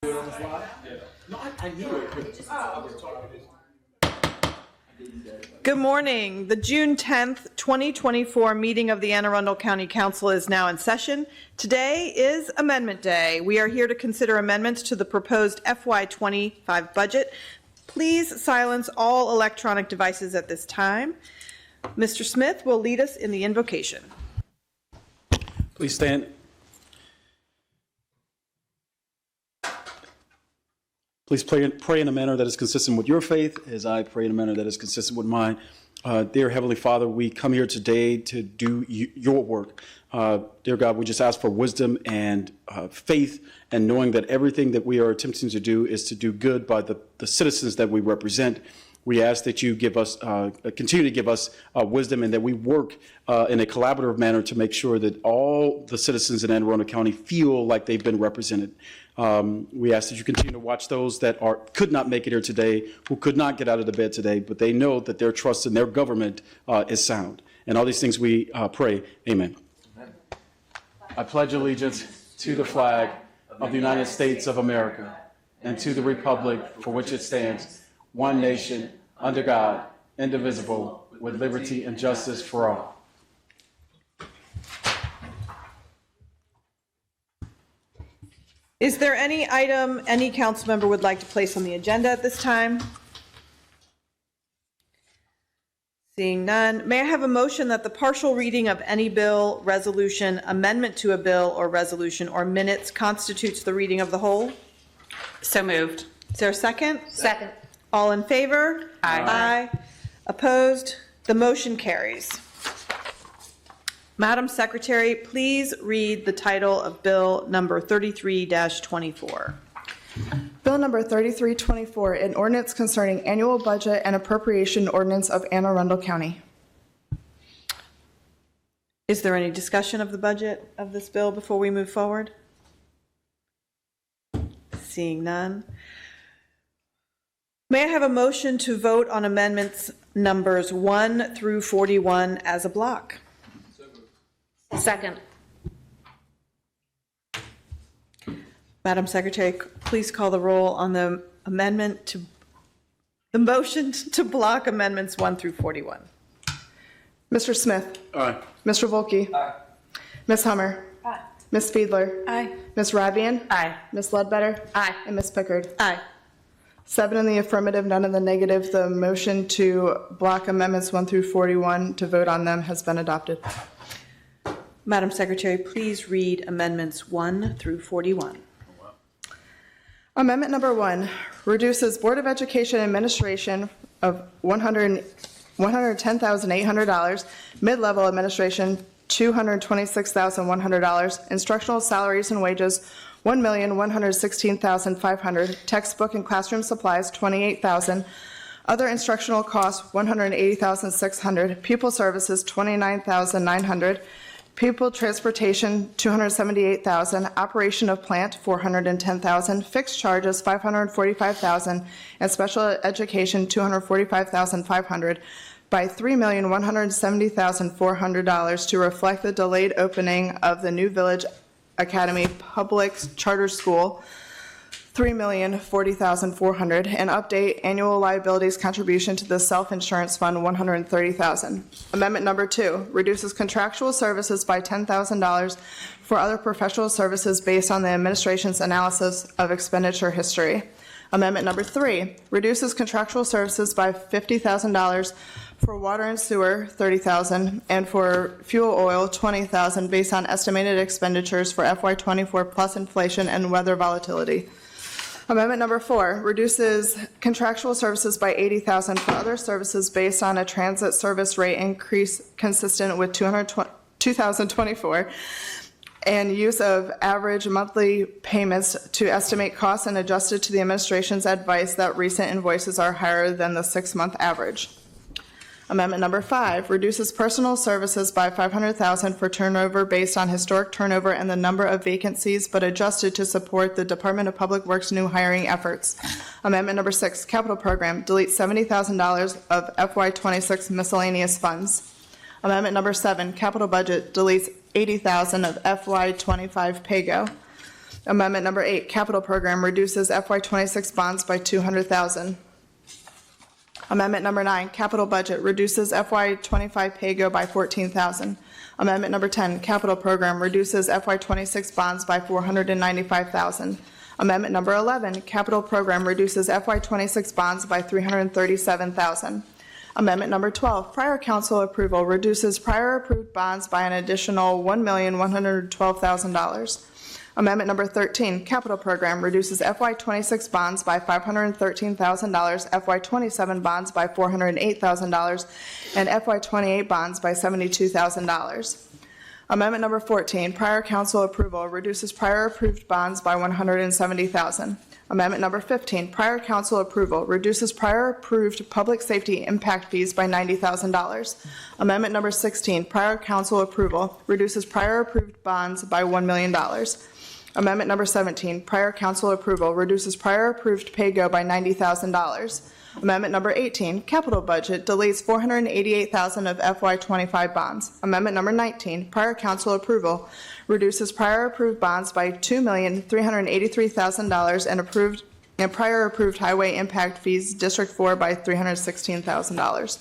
Do it on the fly? Yeah. No, I knew it. Good morning. The June 10th, 2024 meeting of the Anne Arundel County Council is now in session. Today is Amendment Day. We are here to consider amendments to the proposed FY25 budget. Please silence all electronic devices at this time. Mr. Smith will lead us in the invocation. Please stand. Please pray in a manner that is consistent with your faith, as I pray in a manner that is consistent with mine. Dear Heavenly Father, we come here today to do your work. Dear God, we just ask for wisdom and faith, and knowing that everything that we are attempting to do is to do good by the citizens that we represent. We ask that you give us, continue to give us wisdom, and that we work in a collaborative manner to make sure that all the citizens in Anne Arundel County feel like they've been represented. We ask that you continue to watch those that could not make it here today, who could not get out of the bed today, but they know that their trust in their government is sound. And all these things we pray. Amen. Amen. I pledge allegiance to the flag of the United States of America and to the republic for which it stands, one nation, under God, indivisible, with liberty and justice for all. Is there any item any council member would like to place on the agenda at this time? Seeing none, may I have a motion that the partial reading of any bill, resolution, amendment to a bill or resolution, or minutes constitutes the reading of the whole? So moved. Is there a second? Second. All in favor? Aye. Aye. Opposed? The motion carries. Madam Secretary, please read the title of Bill number 33-24. Bill number 3324, an ordinance concerning annual budget and appropriation ordinance of Anne Arundel County. Is there any discussion of the budget of this bill before we move forward? Seeing none. May I have a motion to vote on amendments numbers 1 through 41 as a block? Second. Madam Secretary, please call the roll on the motion to block amendments 1 through 41. Mr. Smith. Aye. Mr. Volke. Aye. Ms. Hummer. Aye. Ms. Fiedler. Aye. Ms. Rabian. Aye. Ms. Ledbetter. Aye. And Ms. Pickard. Aye. 7 in the affirmative, none in the negative. The motion to block amendments 1 through 41 to vote on them has been adopted. Madam Secretary, please read amendments 1 through 41. Amendment number 1 reduces Board of Education administration of $110,800, mid-level administration $226,100, instructional salaries and wages $1,116,500, textbook and classroom supplies $28,000, other instructional costs $180,600, pupil services $29,900, pupil transportation $278,000, operation of plant $410,000, fixed charges $545,000, and special education $245,500 by $3,170,400 to reflect the delayed opening of the New Village Academy Public Charter School $3,040,400, and update annual liabilities contribution to the self-insurance fund $130,000. Amendment number 2 reduces contractual services by $10,000 for other professional services based on the administration's analysis of expenditure history. Amendment number 3 reduces contractual services by $50,000 for water and sewer $30,000, and for fuel oil $20,000 based on estimated expenditures for FY24 plus inflation and weather volatility. Amendment number 4 reduces contractual services by $80,000 for other services based on a transit service rate increase consistent with 2024 and use of average monthly payments to estimate costs and adjusted to the administration's advice that recent invoices are higher than the 6-month average. Amendment number 5 reduces personal services by $500,000 for turnover based on historic turnover and the number of vacancies, but adjusted to support the Department of Public Works' new hiring efforts. Amendment number 6, capital program, delete $70,000 of FY26 miscellaneous funds. Amendment number 7, capital budget, deletes $80,000 of FY25 PAYGO. Amendment number 8, capital program reduces FY26 bonds by $200,000. Amendment number 9, capital budget reduces FY25 pay-go by $14,000. Amendment number 10, capital program reduces FY26 bonds by $495,000. Amendment number 11, capital program reduces FY26 bonds by $337,000. Amendment number 12, prior council approval reduces prior approved bonds by an additional $1,112,000. Amendment number 13, capital program reduces FY26 bonds by $513,000, FY27 bonds by $408,000, and FY28 bonds by $72,000. Amendment number 14, prior council approval reduces prior approved bonds by $170,000. Amendment number 15, prior council approval reduces prior approved public safety impact fees by $90,000. Amendment number 16, prior council approval reduces prior approved bonds by $1 million. Amendment number 17, prior council approval reduces prior approved pay-go by $90,000. Amendment number 18, capital budget deletes $488,000 of FY25 bonds. Amendment number 19, prior council approval reduces prior approved bonds by $2,383,000 and prior approved highway impact fees District 4 by $316,000.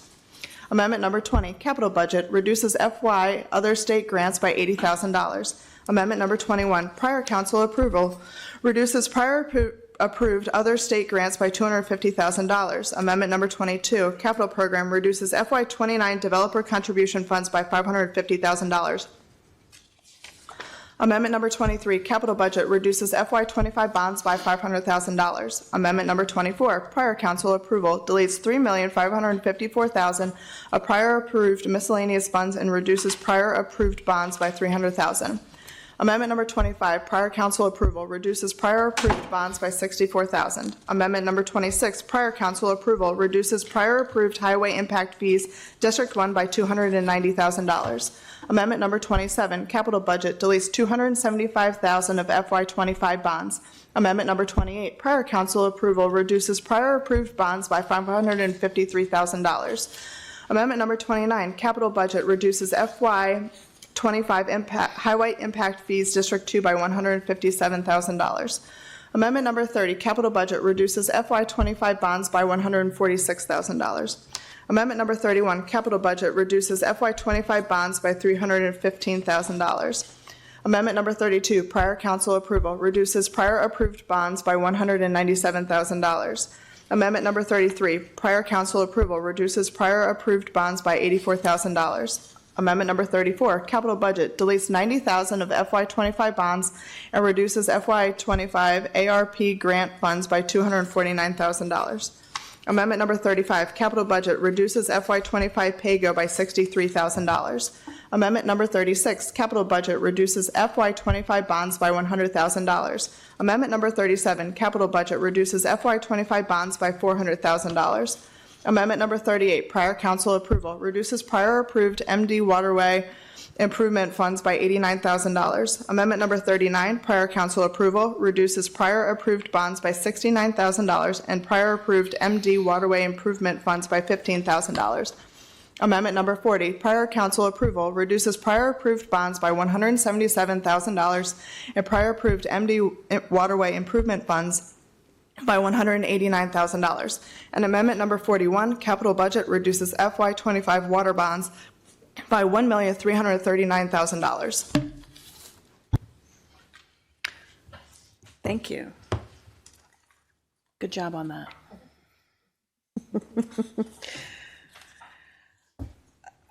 Amendment number 20, capital budget reduces FY other state grants by $80,000. Amendment number 21, prior council approval reduces prior approved other state grants by $250,000. Amendment number 22, capital program reduces FY29 developer contribution funds by $550,000. Amendment number 23, capital budget reduces FY25 bonds by $500,000. Amendment number 24, prior council approval deletes $3,554,000 of prior approved miscellaneous funds and reduces prior approved bonds by $300,000. Amendment number 25, prior council approval reduces prior approved bonds by $64,000. Amendment number 26, prior council approval reduces prior approved highway impact fees District 1 by $290,000. Amendment number 27, capital budget deletes $275,000 of FY25 bonds. Amendment number 28, prior council approval reduces prior approved bonds by $553,000. Amendment number 29, capital budget reduces FY25 highway impact fees District 2 by $157,000. Amendment number 30, capital budget reduces FY25 bonds by $146,000. Amendment number 31, capital budget reduces FY25 bonds by $315,000. Amendment number 32, prior council approval reduces prior approved bonds by $197,000. Amendment number 33, prior council approval reduces prior approved bonds by $84,000. Amendment number 34, capital budget deletes $90,000 of FY25 bonds and reduces FY25 ARP grant funds by $249,000. Amendment number 35, capital budget reduces FY25 pay-go by $63,000. Amendment number 36, capital budget reduces FY25 bonds by $100,000. Amendment number 37, capital budget reduces FY25 bonds by $400,000. Amendment number 38, prior council approval reduces prior approved MD waterway improvement funds by $89,000. Amendment number 39, prior council approval reduces prior approved bonds by $69,000 and prior approved MD waterway improvement funds by $15,000. Amendment number 40, prior council approval reduces prior approved bonds by $177,000 and prior approved MD waterway improvement funds by $189,000. And amendment number 41, capital budget reduces FY25 water bonds by $1,339,000. Thank you. Good job on that.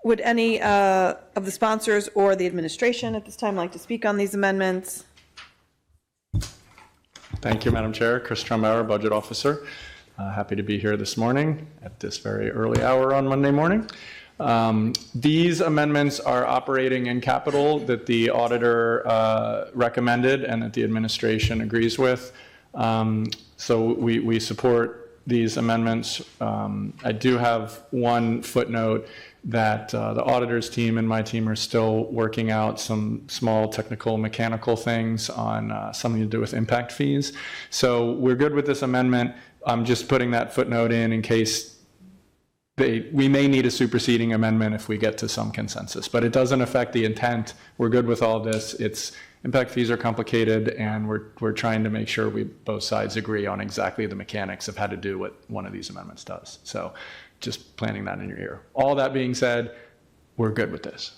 Would any of the sponsors or the administration at this time like to speak on these amendments? Thank you, Madam Chair. Chris Trumbauer, Budget Officer. Happy to be here this morning at this very early hour on Monday morning. These amendments are operating in capital that the auditor recommended and that the administration agrees with. So we support these amendments. I do have one footnote that the auditor's team and my team are still working out some small technical mechanical things on something to do with impact fees. So we're good with this amendment. I'm just putting that footnote in case we may need a superseding amendment if we get to some consensus, but it doesn't affect the intent. We're good with all this. Impact fees are complicated, and we're trying to make sure both sides agree on exactly the mechanics of how to do what one of these amendments does. So just planting that in your ear. All that being said, we're good with this.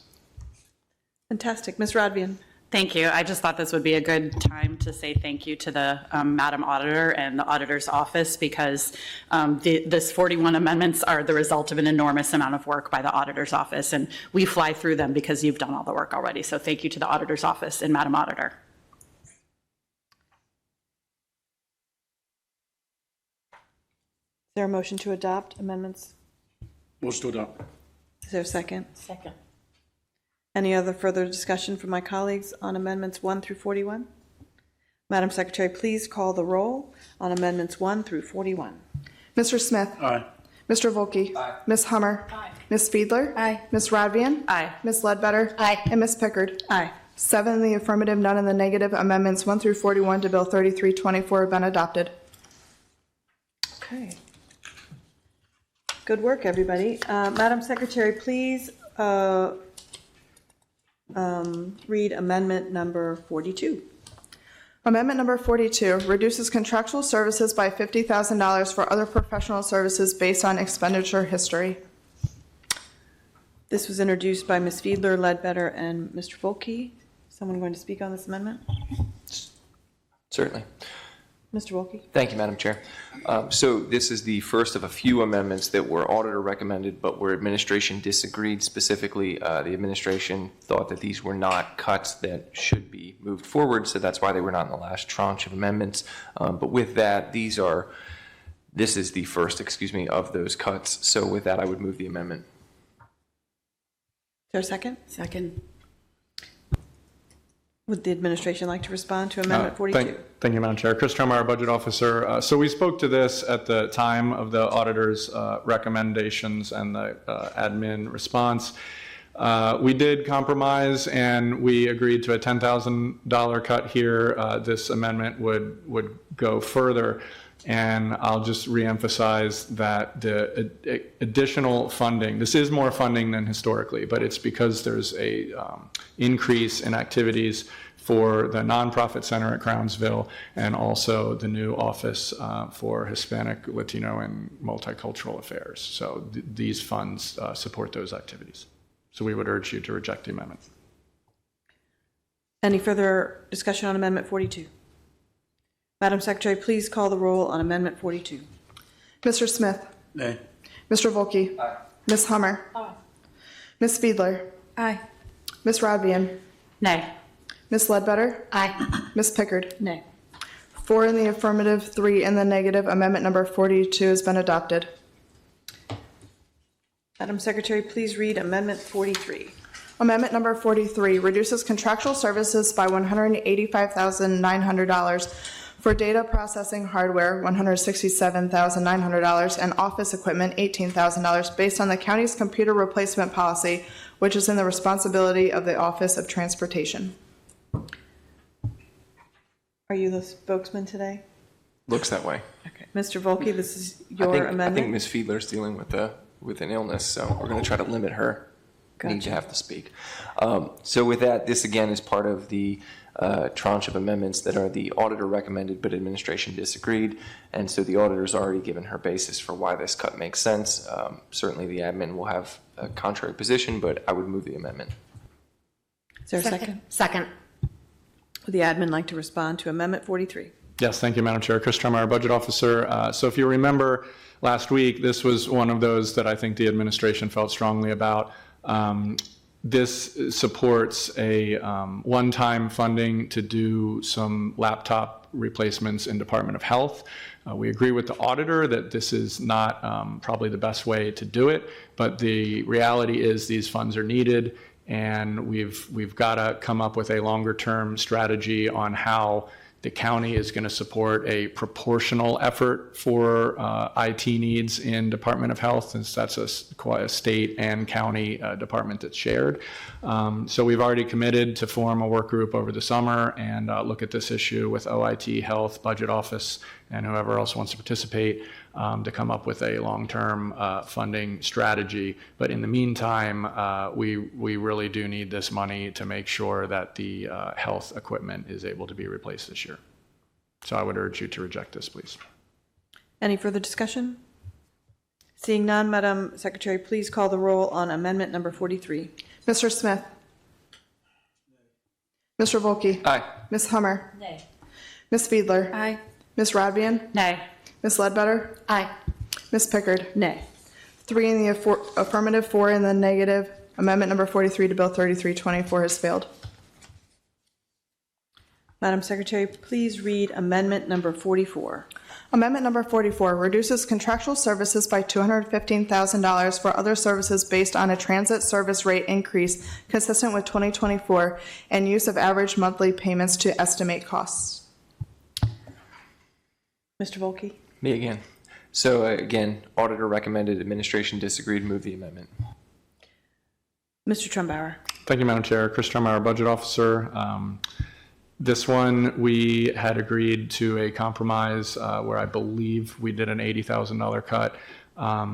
Fantastic. Ms. Rodvian? Thank you. I just thought this would be a good time to say thank you to the Madam Auditor and the Auditor's Office, because this 41 amendments are the result of an enormous amount of work by the Auditor's Office, and we fly through them because you've done all the work already. So thank you to the Auditor's Office and Madam Auditor. Is there a motion to adopt amendments? Motion to adopt. Is there a second? Second. Any other further discussion from my colleagues on amendments 1 through 41? Madam Secretary, please call the roll on amendments 1 through 41. Mr. Smith? Aye. Mr. Volkey? Aye. Ms. Hummer? Aye. Ms. Fiedler? Aye. Ms. Rodvian? Aye. Ms. Ledbetter? Aye. And Ms. Pickard? Aye. 7 in the affirmative, none in the negative. Amendments 1 through 41 to Bill 3324 have been adopted. Okay. Good work, everybody. Madam Secretary, please read amendment number 42. Amendment number 42 reduces contractual services by $50,000 for other professional services based on expenditure history. This was introduced by Ms. Fiedler, Ledbetter, and Mr. Volkey. Someone going to speak on this amendment? Certainly. Mr. Volkey? Thank you, Madam Chair. So this is the first of a few amendments that were auditor recommended, but where administration disagreed. Specifically, the administration thought that these were not cuts that should be moved forward, so that's why they were not in the last tranche of amendments. But with that, this is the first, of those cuts. So with that, I would move the amendment. Is there a second? Second. Would the administration like to respond to amendment 42? Thank you, Madam Chair. Chris Tremar, Budget Officer. So we spoke to this at the time of the auditor's recommendations and the admin response. We did compromise, and we agreed to a $10,000 cut here. This amendment would go further. And I'll just reemphasize that the additional funding, this is more funding than historically, but it's because there's a increase in activities for the nonprofit center at Crownsville and also the new office for Hispanic, Latino, and multicultural affairs. So these funds support those activities. So we would urge you to reject the amendment. Any further discussion on amendment 42? Madam Secretary, please call the roll on amendment 42. Mr. Smith? Nay. Mr. Volkey? Aye. Ms. Hummer? Aye. Ms. Fiedler? Aye. Ms. Rodvian? Nay. Ms. Ledbetter? Aye. Ms. Pickard? Nay. 4 in the affirmative, 3 in the negative. Amendment number 42 has been adopted. Madam Secretary, please read amendment 43. Amendment number 43 reduces contractual services by $185,900 for data processing hardware, $167,900, and office equipment, $18,000, based on the county's computer replacement policy, which is in the responsibility of the Office of Transportation. Are you the spokesman today? Looks that way. Okay. Mr. Volkey, this is your I amendment? think Ms. Fiedler's dealing with an illness, so we're going to try to limit her need to have to speak. So with that, this again is part of the tranche of amendments that are the auditor recommended, but administration disagreed. And so the auditor's already given her basis for why this cut makes sense. Certainly the admin will have a contrary position, but I would move the amendment. Is there a second? Second. Would the admin like to respond to amendment 43? Yes, thank you, Madam Chair. Chris Tremar, Budget Officer. So if you remember last week, this was one of those that I think the administration felt strongly about. This supports a one-time funding to do some laptop replacements in Department of Health. We agree with the auditor that this is not probably the best way to do it, but the reality is these funds are needed, and we've got to come up with a longer-term strategy on how the county is going to support a proportional effort for IT needs in Department of Health, since that's a state and county department that's shared. So we've already committed to form a work group over the summer and look at this issue with OIT, Health, Budget Office, and whoever else wants to participate. to come up with a long-term funding strategy. But in the meantime, we really do need this money to make sure that the health equipment is able to be replaced this year. So I would urge you to reject this, please. Any further discussion? Seeing none, Madam Secretary, please call the roll on amendment number 43. Mr. Smith? Mr. Volkey? Aye. Ms. Hummer? Nay. Ms. Fiedler? Aye. Ms. Radvian? Nay. Ms. Ledbetter? Aye. Ms. Pickard? Nay. 3 in the affirmative, 4 in the negative. Amendment number 43 to Bill 3324 has failed. Madam Secretary, please read amendment number 44. Amendment number 44 reduces contractual services by $215,000 for other services based on a transit service rate increase consistent with 2024 and use of average monthly payments to estimate costs. Mr. Volkey? Me again. So again, auditor recommended, administration disagreed, move the amendment. Mr. Trumbauer? Thank you, Madam Chair. Chris Trumbauer, Budget Officer. This one, we had agreed to a compromise where I believe we did an $80,000 cut.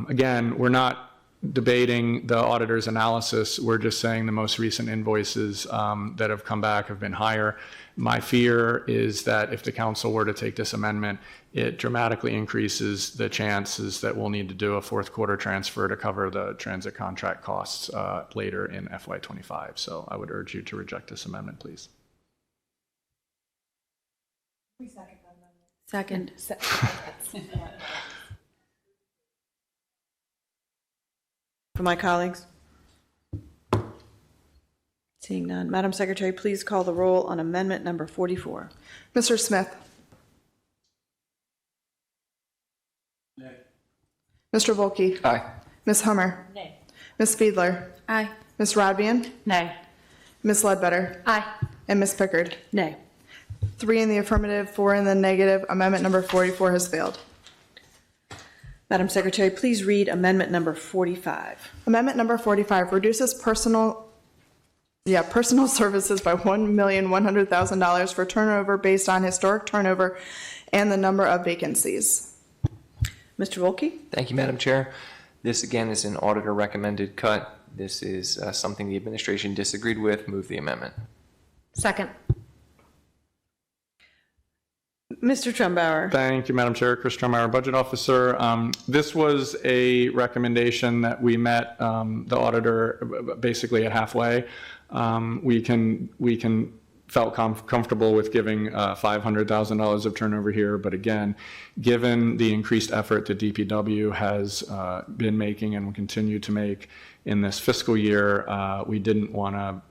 Again, we're not debating the auditor's analysis. We're just saying the most recent invoices that have come back have been higher. My fear is that if the council were to take this amendment, it dramatically increases the chances that we'll need to do a fourth quarter transfer to cover the transit contract costs later in FY25. So I would urge you to reject this amendment, please. Second. For my colleagues? Seeing none. Madam Secretary, please call the roll on amendment number 44. Mr. Smith? Nay. Mr. Volkey? Aye. Ms. Hummer? Nay. Ms. Fiedler? Aye. Ms. Radvian? Nay. Ms. Ledbetter? Aye. And Ms. Pickard? Nay. 3 in the affirmative, 4 in the negative. Amendment number 44 has failed. Madam Secretary, please read amendment number 45. Amendment number 45 reduces personal services by $1,100,000 for turnover based on historic turnover and the number of vacancies. Mr. Volkey? Thank you, Madam Chair. This again is an auditor recommended cut. This is something the administration disagreed with. Move the amendment. Second. Mr. Trumbauer? Thank you, Madam Chair. Chris Trumbauer, Budget Officer. This was a recommendation that we met the auditor basically at halfway. We felt comfortable with giving $500,000 of turnover here, but again, given the increased effort that DPW has been making and will continue to make in this fiscal year, we didn't want to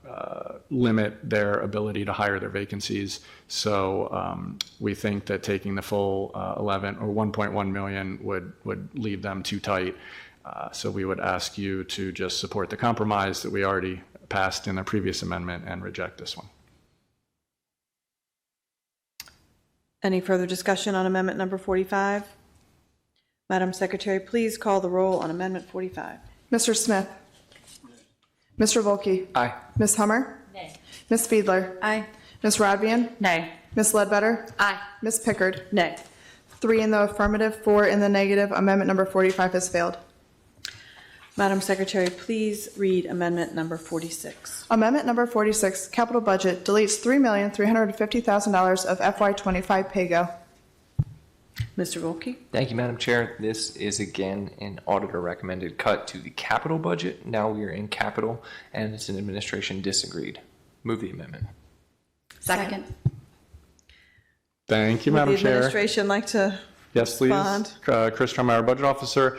limit their ability to hire their vacancies. So we think that taking the full 11 or 1.1 million would leave them too tight. So we would ask you to just support the compromise that we already passed in the previous amendment and reject this one. Any further discussion on amendment number 45? Madam Secretary, please call the roll on amendment 45. Mr. Smith? Mr. Volkey? Aye. Ms. Hummer? Nay. Ms. Fiedler? Aye. Ms. Radvian? Nay. Ms. Ledbetter? Aye. Ms. Pickard? Nay. 3 in the affirmative, 4 in the negative. Amendment number 45 has failed. Madam Secretary, please read amendment number 46. Amendment number 46, capital budget, deletes $3,350,000 of FY25 pay-go. Mr. Volkey? Thank you, Madam Chair. This is again an auditor recommended cut to the capital budget. Now we are in capital and it's an administration disagreed. Move the amendment. Second. Thank you, Would Madam the Chair. administration like to Yes, please. respond? Chris Trumbauer, Budget Officer.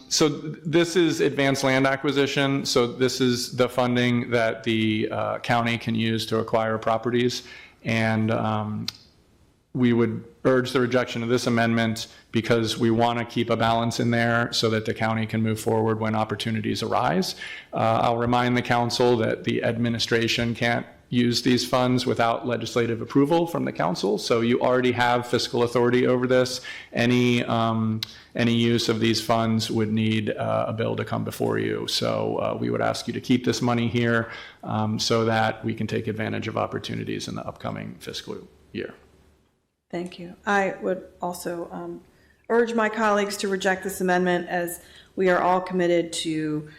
So this is advanced land acquisition. So this is the funding that the county can use to acquire properties. And we would urge the rejection of this amendment because we want to keep a balance in there so that the county can move forward when opportunities arise. I'll remind the council that the administration can't use these funds without legislative approval from the council. So you already have fiscal authority over this. Any use of these funds would need a bill to come before you. So we would ask you to keep this money here so that we can take advantage of opportunities in the upcoming fiscal year. Thank you. I would also urge my colleagues to reject this amendment, as we are all committed to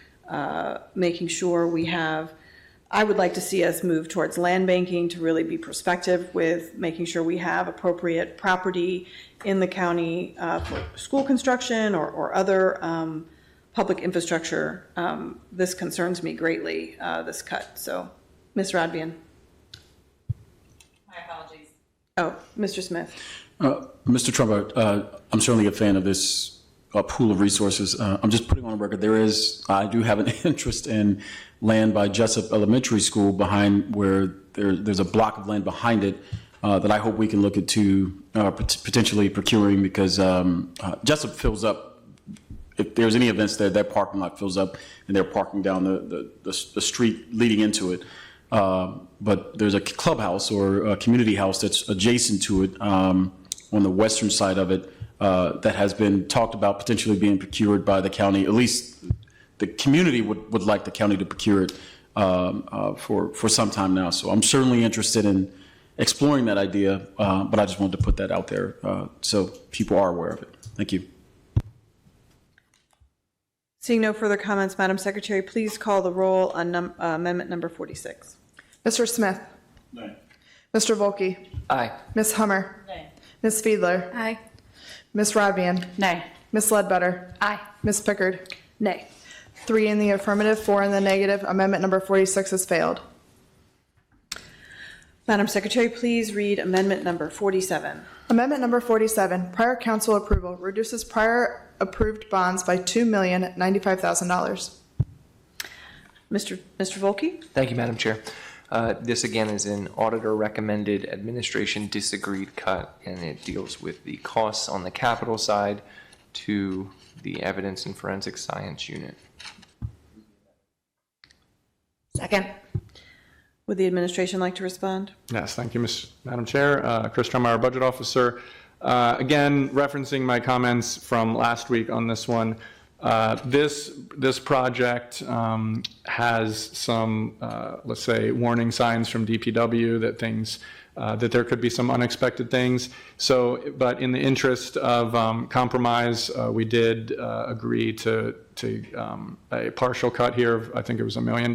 making sure we have, I would like to see us move towards land banking to really be prospective with making sure we have appropriate property in the county for school construction or other public infrastructure. This concerns me greatly, this cut. So, Ms. Radbian. My apologies. Oh, Mr. Smith. Mr. Trump, I'm certainly a fan of this pool of resources. I'm just putting on record, I do have an interest in land by Jessup Elementary School behind where there's a block of land behind it that I hope we can look into potentially procuring, because Jessup fills up. If there's any events there, that parking lot fills up and they're parking down the street leading into it. But there's a clubhouse or a community house that's adjacent to it on the western side of it that has been talked about potentially being procured by the county. At least the community would like the county to procure it for some time now. So I'm certainly interested in exploring that idea, but I just wanted to put that out there so people are aware of it. Thank you. Seeing no further comments, Madam Secretary, please call the roll on amendment number 46. Mr. Smith. Aye. Mr. Volkey. Aye. Ms. Hummer. Nay. Ms. Fiedler. Aye. Ms. Radbian. Nay. Ms. Ledbetter. Aye. Ms. Pickard. Nay. 3 in the affirmative, 4 in the negative. Amendment number 46 has failed. Madam Secretary, please read amendment number 47. Amendment number 47, prior council approval, reduces prior approved bonds by $2,095,000. Mr. Volkey? Thank you, Madam Chair. This again is an auditor recommended, administration disagreed cut, and it deals with the costs on the capital side to the evidence and forensic science unit. Second. Would the administration like to respond? Yes, thank you, Madam Chair. Chris Trumeyer, Budget Officer. Again, referencing my comments from last week on this one, this project has some, let's say, warning signs from DPW that that there could be some unexpected things. So, but in the interest of compromise, we did agree to a partial cut here of, I think it was $1 million.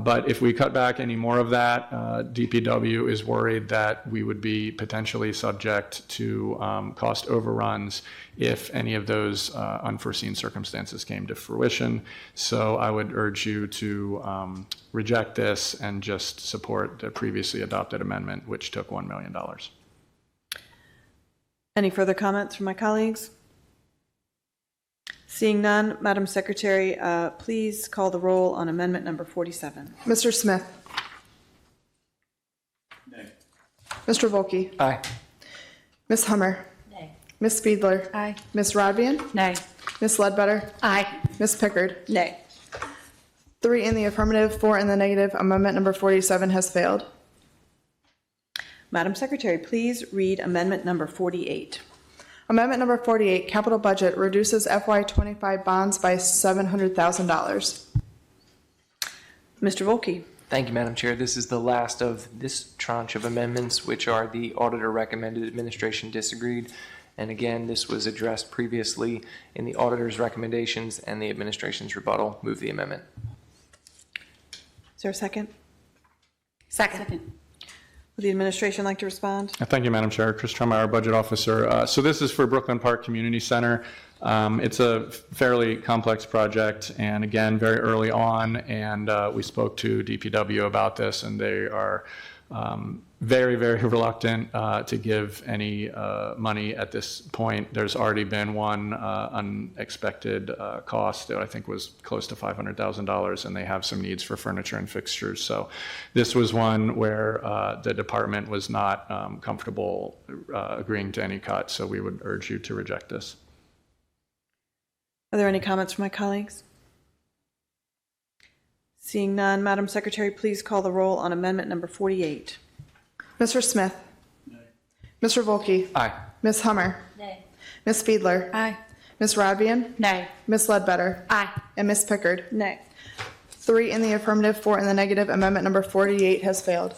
But if we cut back any more of that, DPW is worried that we would be potentially subject to cost overruns if any of those unforeseen circumstances came to fruition. So I would urge you to reject this and just support the previously adopted amendment, which took $1 million. Any further comments from my colleagues? Seeing none, Madam Secretary, please call the roll on amendment number 47. Mr. Smith. Nay. Mr. Volkey. Aye. Ms. Hummer. Nay. Ms. Fiedler. Aye. Ms. Radbian. Nay. Ms. Ledbetter. Aye. Ms. Pickard. Nay. 3 in the affirmative, 4 in the negative. Amendment number 47 has failed. Madam Secretary, please read amendment number 48. Amendment number 48, capital budget, reduces FY25 bonds by $700,000. Mr. Volkey? Thank you, Madam Chair. This is the last of this tranche of amendments, which are the auditor recommended, administration disagreed. And again, this was addressed previously in the auditor's recommendations and the administration's rebuttal. Move the amendment. Is there a second? Second. Would the administration like to respond? Thank you, Madam Chair. Chris Trumeyer, Budget Officer. So this is for Brooklyn Park Community Center. It's a fairly complex project, and again, very early on, and we spoke to DPW about this, and they are very, very reluctant to give any money at this point. There's already been one unexpected cost that I think was close to $500,000, and they have some needs for furniture and fixtures. So this was one where the department was not comfortable agreeing to any cut, so we would urge you to reject this. Are there any comments from my colleagues? Seeing none, Madam Secretary, please call the roll on amendment number 48. Mr. Smith. Mr. Volkey. Aye. Ms. Hummer. Nay. Ms. Fiedler. Aye. Ms. Radbian. Nay. Ms. Ledbetter. Aye. And Ms. Pickard. Nay. 3 in the affirmative, 4 in the negative. Amendment number 48 has failed.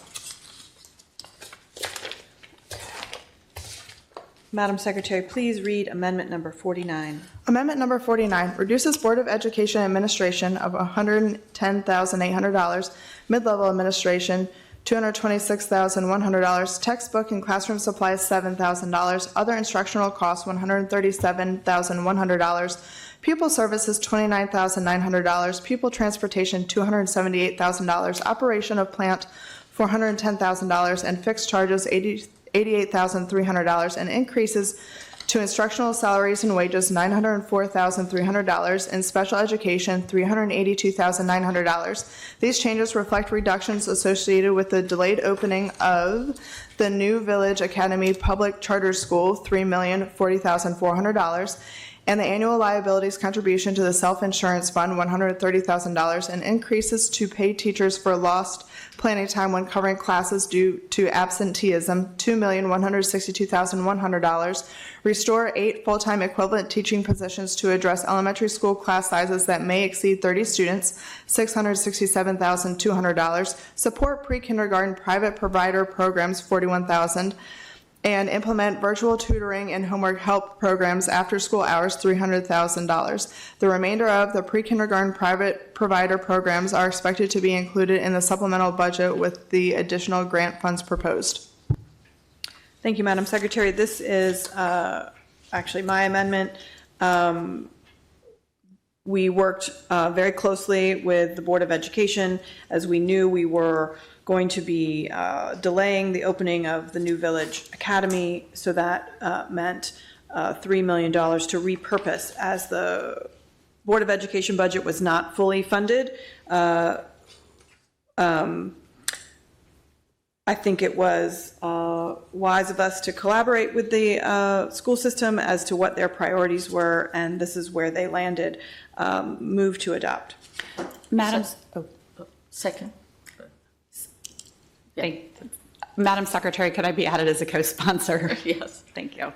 Madam Secretary, please read amendment number 49. Amendment number 49 reduces Board of Education administration of $110,800, mid-level administration $226,100, textbook and classroom supplies $7,000, other instructional costs $137,100, pupil services $29,900, pupil transportation $278,000, operation of plant $410,000, and fixed charges $88,300, and increases to instructional salaries and wages $904,300, and special education $382,900. These changes reflect reductions associated with the delayed opening of the New Village Academy Public Charter School, $3,040,400, and the annual liabilities contribution to the self-insurance fund, $130,000, and increases to pay teachers for lost planning time when covering classes due to absenteeism, $2,162,100, restore 8 full-time equivalent teaching positions to address elementary school class sizes that may exceed 30 students, $667,200, support pre-kindergarten private provider programs, $41,000, and implement virtual tutoring and homework help programs after school hours, $300,000. The remainder of the pre-kindergarten private provider programs are expected to be included in the supplemental budget with the additional grant funds proposed. Thank you, Madam Secretary. This is actually my amendment. We worked very closely with the Board of Education, as we knew we were going to be delaying the opening of the New Village Academy, so that meant $3 million to repurpose, as the Board of Education budget was not fully funded. I think it was wise of us to collaborate with the school system as to what their priorities were, and this is where they landed. Move to adopt. Madam, Second. Madam Secretary, could I be added as a co-sponsor? Yes. Thank you.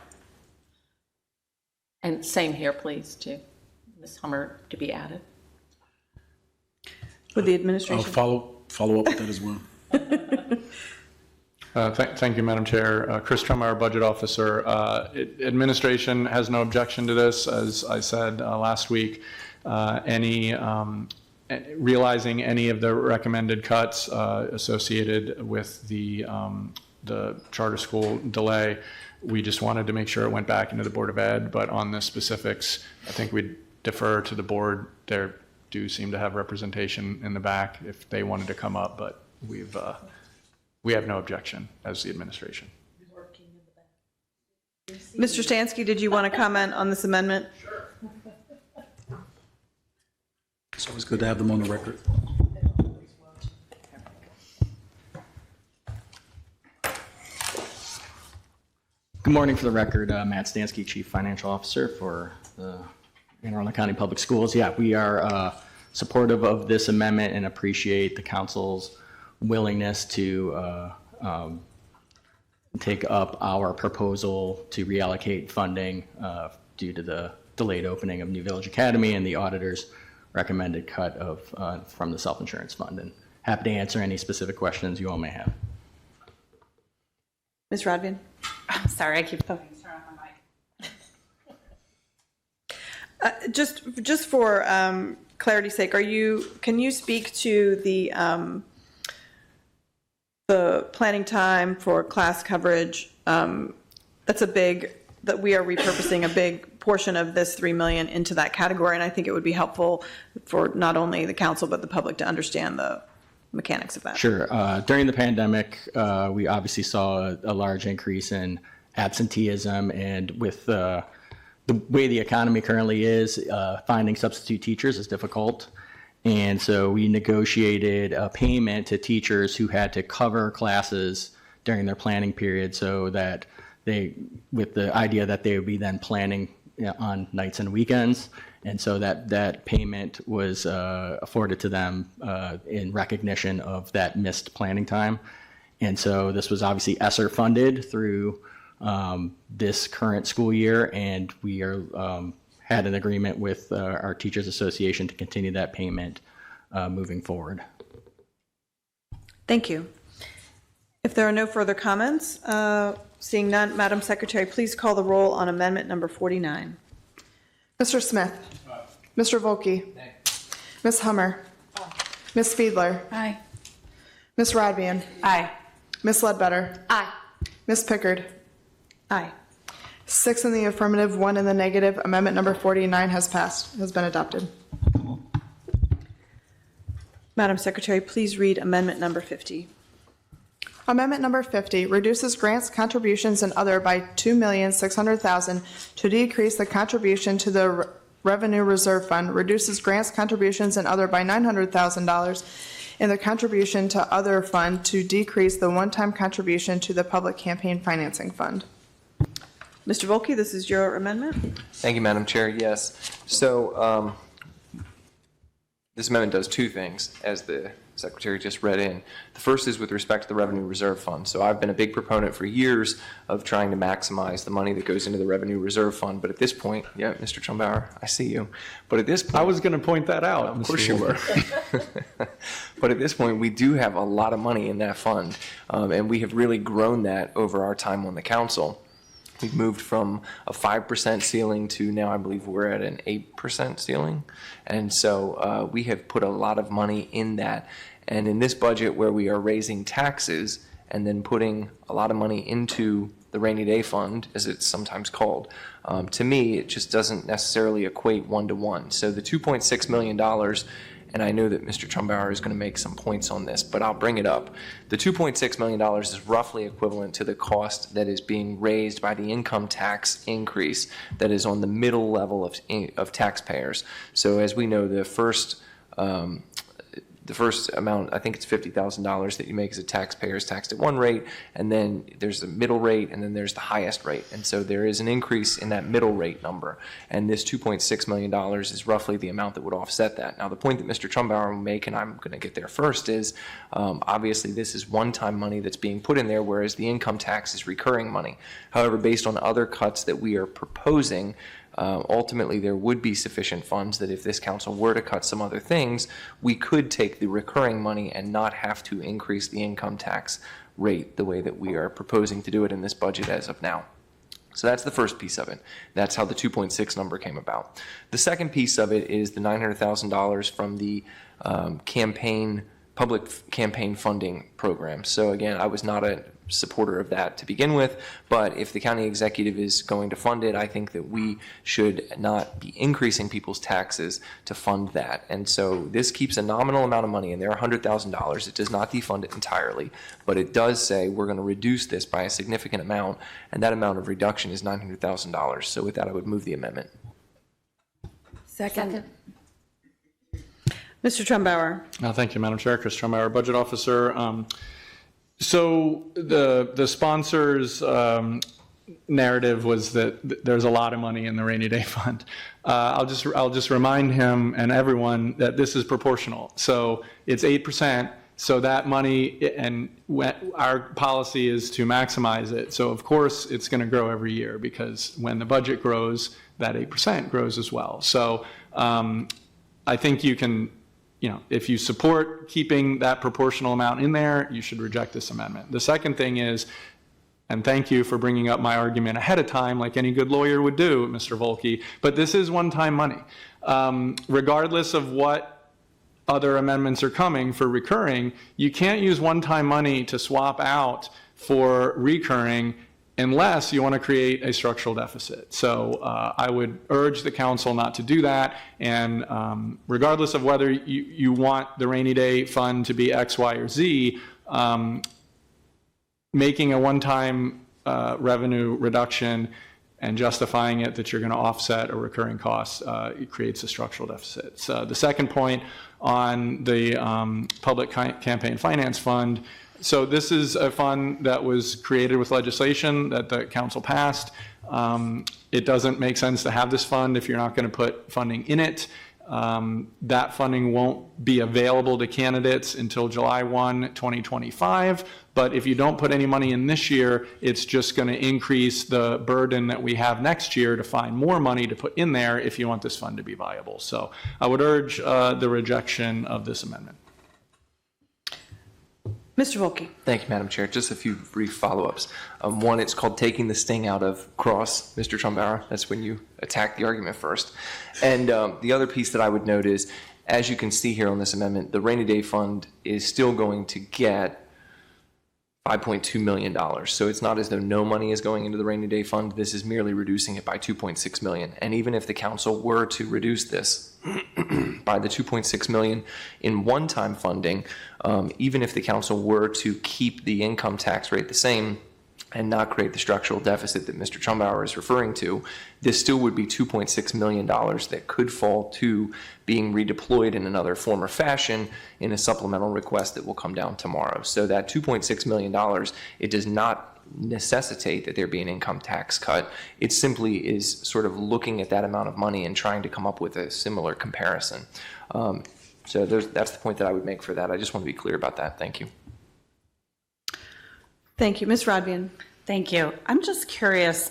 And same here, please, too. Ms. Hummer to be added. With the I'll administration. follow up with that as well. Thank you, Madam Chair. Chris Trump, our budget officer. Administration has no objection to this. As I said last week, realizing any of the recommended cuts associated with the charter school delay, we just wanted to make sure it went back into the Board of Ed. But on the specifics, I think we'd defer to the board. There do seem to have representation in the back if they wanted to come up, but we have no objection as the administration. Mr. Stansky, did you want to comment on this amendment? It's always good to have them on the record. Good morning. For the record, Matt Stansky, Chief Financial Officer for the Anne Arundel County Public Schools. Yeah, we are supportive of this amendment and appreciate the council's willingness to take up our proposal to reallocate funding due to the delayed opening of New Village Academy and the auditor's recommended cut of from the self-insurance fund. And happy to answer any specific questions you all may have. Ms. Radvian? Sorry, I keep turning off my mic. Just for clarity's sake, can you speak to the planning time for class coverage? That we are repurposing a big portion of this $3 million into that category, and I think it would be helpful for not only the council but the public to understand the mechanics of that. Sure. During the pandemic, we obviously saw a large increase in absenteeism, and with the way the economy currently is, finding substitute teachers is difficult. And so we negotiated a payment to teachers who had to cover classes during their planning period, so that with the idea that they would be then planning on nights and weekends. And so that payment was afforded to them in recognition of that missed planning time. And so this was obviously ESSER funded through this current school year, and we had an agreement with our Teachers Association to continue that payment moving forward. Thank you. If there are no further comments, seeing none, Madam Secretary, please call the roll on amendment number 49. Mr. Smith. Mr. Volkey. Ms. Hummer. Ms. Fiedler. Aye. Ms. Radbian. Aye. Ms. Ledbetter. Aye. Ms. Pickard. Aye. 6 in the affirmative, 1 in the negative. Amendment number 49 has been adopted. Madam Secretary, please read amendment number 50. Amendment number 50 reduces grants, contributions, and other by $2,600,000 to decrease the contribution to the Revenue Reserve Fund, reduces grants, contributions, and other by $900,000 in the contribution to other fund to decrease the one-time contribution to the Public Campaign Financing Fund. Mr. Volkey, this is your amendment. Thank you, Madam Chair. Yes. So this amendment does two things, as the Secretary just read in. The first is with respect to the Revenue Reserve Fund. So I've been a big proponent for years of trying to maximize the money that goes into the Revenue Reserve Fund. But at this point, yeah, Mr. Trumbauer, I see you. But at this point, I was going to point that out. of course you were. But at this point, we do have a lot of money in that fund, and we have really grown that over our time on the council. We've moved from a 5% ceiling to now I believe we're at an 8% ceiling. And so we have put a lot of money in that. And in this budget where we are raising taxes and then putting a lot of money into the rainy day fund, as it's sometimes called, to me, it just doesn't necessarily equate one-to-one. So the $2.6 million, and I know that Mr. Trumbauer is going to make some points on this, but I'll bring it up. The $2.6 million is roughly equivalent to the cost that is being raised by the income tax increase that is on the middle level of taxpayers. So as we know, the first amount, I think it's $50,000 that you make as a taxpayer is taxed at one rate, and then there's the middle rate, and then there's the highest rate. And so there is an increase in that middle rate number. And this $2.6 million is roughly the amount that would offset that. Now, the point that Mr. Trumbauer will make, and I'm going to get there first, is obviously this is one-time money that's being put in there, whereas the income tax is recurring money. However, based on other cuts that we are proposing, ultimately, there would be sufficient funds that if this council were to cut some other things, we could take the recurring money and not have to increase the income tax rate the way that we are proposing to do it in this budget as of now. So that's the first piece of it. That's how the 2.6 number came about. The second piece of it is the $900,000 from the public campaign funding program. So again, I was not a supporter of that to begin with, but if the county executive is going to fund it, I think that we should not be increasing people's taxes to fund that. And so this keeps a nominal amount of money in there, $100,000. It does not defund it entirely, but it does say we're going to reduce this by a significant amount, and that amount of reduction is $900,000. So with that, I would move the amendment. Second. Mr. Trumbauer. Thank you, Madam Chair. Chris Trumbauer, Budget Officer. So the sponsor's narrative was that there's a lot of money in the rainy day fund. I'll just remind him and everyone that this is proportional. So it's 8%. So that money, and our policy is to maximize it. So of course it's going to grow every year because when the budget grows, that 8% grows as well. So I think you can. If you support keeping that proportional amount in there, you should reject this amendment. The second thing is, and thank you for bringing up my argument ahead of time, like any good lawyer would do, Mr. Volkey, but this is one-time money. Regardless of what other amendments are coming for recurring, you can't use one-time money to swap out for recurring unless you want to create a structural deficit. So I would urge the council not to do that. And regardless of whether you want the rainy day fund to be X, Y, or Z, making a one-time revenue reduction and justifying it that you're going to offset a recurring cost, it creates a structural deficit. So the second point on the Public Campaign Finance Fund, so this is a fund that was created with legislation that the council passed. It doesn't make sense to have this fund if you're not going to put funding in it. That funding won't be available to candidates until July 1, 2025. But if you don't put any money in this year, it's just going to increase the burden that we have next year to find more money to put in there if you want this fund to be viable. So I would urge the rejection of this amendment. Mr. Volkey. Thank you, Madam Chair. Just a few brief follow-ups. One, it's called taking the sting out of cross, Mr. Trumbauer. That's when you attack the argument first. And the other piece that I would note is, as you can see here on this amendment, the rainy day fund is still going to get $5.2 million. So it's not as though no money is going into the rainy day fund. This is merely reducing it by $2.6 million. And even if the council were to reduce this by the $2.6 million in one-time funding, even if the council were to keep the income tax rate the same and not create the structural deficit that Mr. Trumbauer is referring to, this still would be $2.6 million that could fall to being redeployed in another form or fashion in a supplemental request that will come down tomorrow. So that $2.6 million, it does not necessitate that there be an income tax cut. It simply is sort of looking at that amount of money and trying to come up with a similar comparison. So that's the point that I would make for that. I just want to be clear about that. Thank you. Thank you. Ms. Rodbian. Thank you. I'm just curious,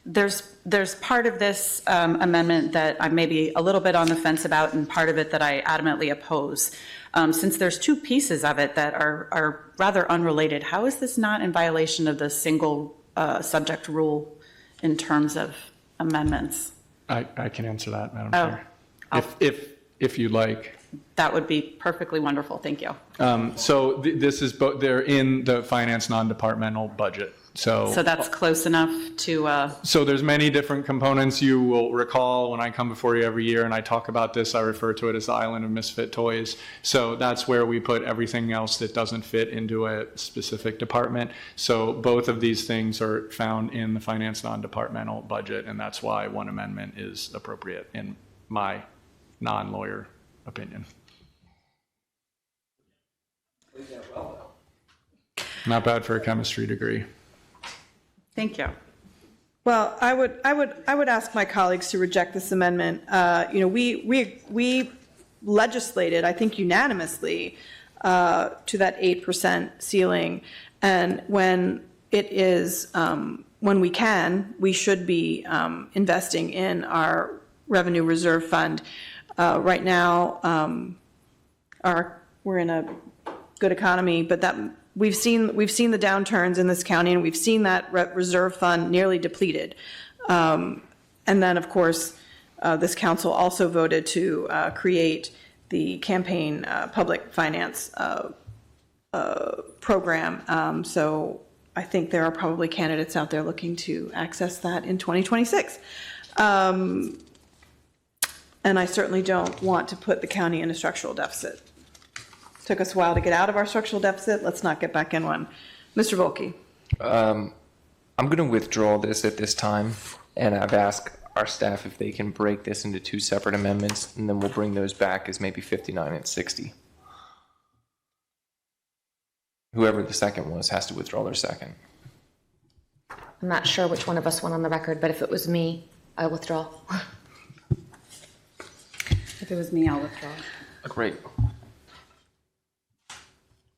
there's part of this amendment that I may be a little bit on the fence about and part of it that I adamantly oppose. Since there's two pieces of it that are rather unrelated, how is this not in violation of the single subject rule in terms of amendments? I can answer that, Madam Chair. If you'd like. That would be perfectly wonderful. Thank you. So this is they're in the finance non-departmental budget. So that's close enough to. So there's many different components. You will recall when I come before you every year and I talk about this, I refer to it as the island of misfit toys. So that's where we put everything else that doesn't fit into a specific department. So both of these things are found in the finance non-departmental budget, and that's why one amendment is appropriate in my non-lawyer opinion. Not bad for a chemistry degree. Thank you. Well, I would ask my colleagues to reject this amendment. We legislated, I think unanimously, to that 8% ceiling, and when it is, when we can, we should be investing in our revenue reserve fund. Right now, we're in a good economy, but that we've seen the downturns in this county, and we've seen that reserve fund nearly depleted. And then, of course, this council also voted to create the campaign public finance program. So I think there are probably candidates out there looking to access that in 2026. And I certainly don't want to put the county in a structural deficit. It took us a while to get out of our structural deficit. Let's not get back in one. Mr. Volkey. I'm going to withdraw this at this time, and I've asked our staff if they can break this into two separate amendments, and then we'll bring those back as maybe 59 and 60. Whoever the second was has to withdraw their second. I'm not sure which one of us went on the record, but if it was me, I withdraw. If it was me, I'll withdraw. Great.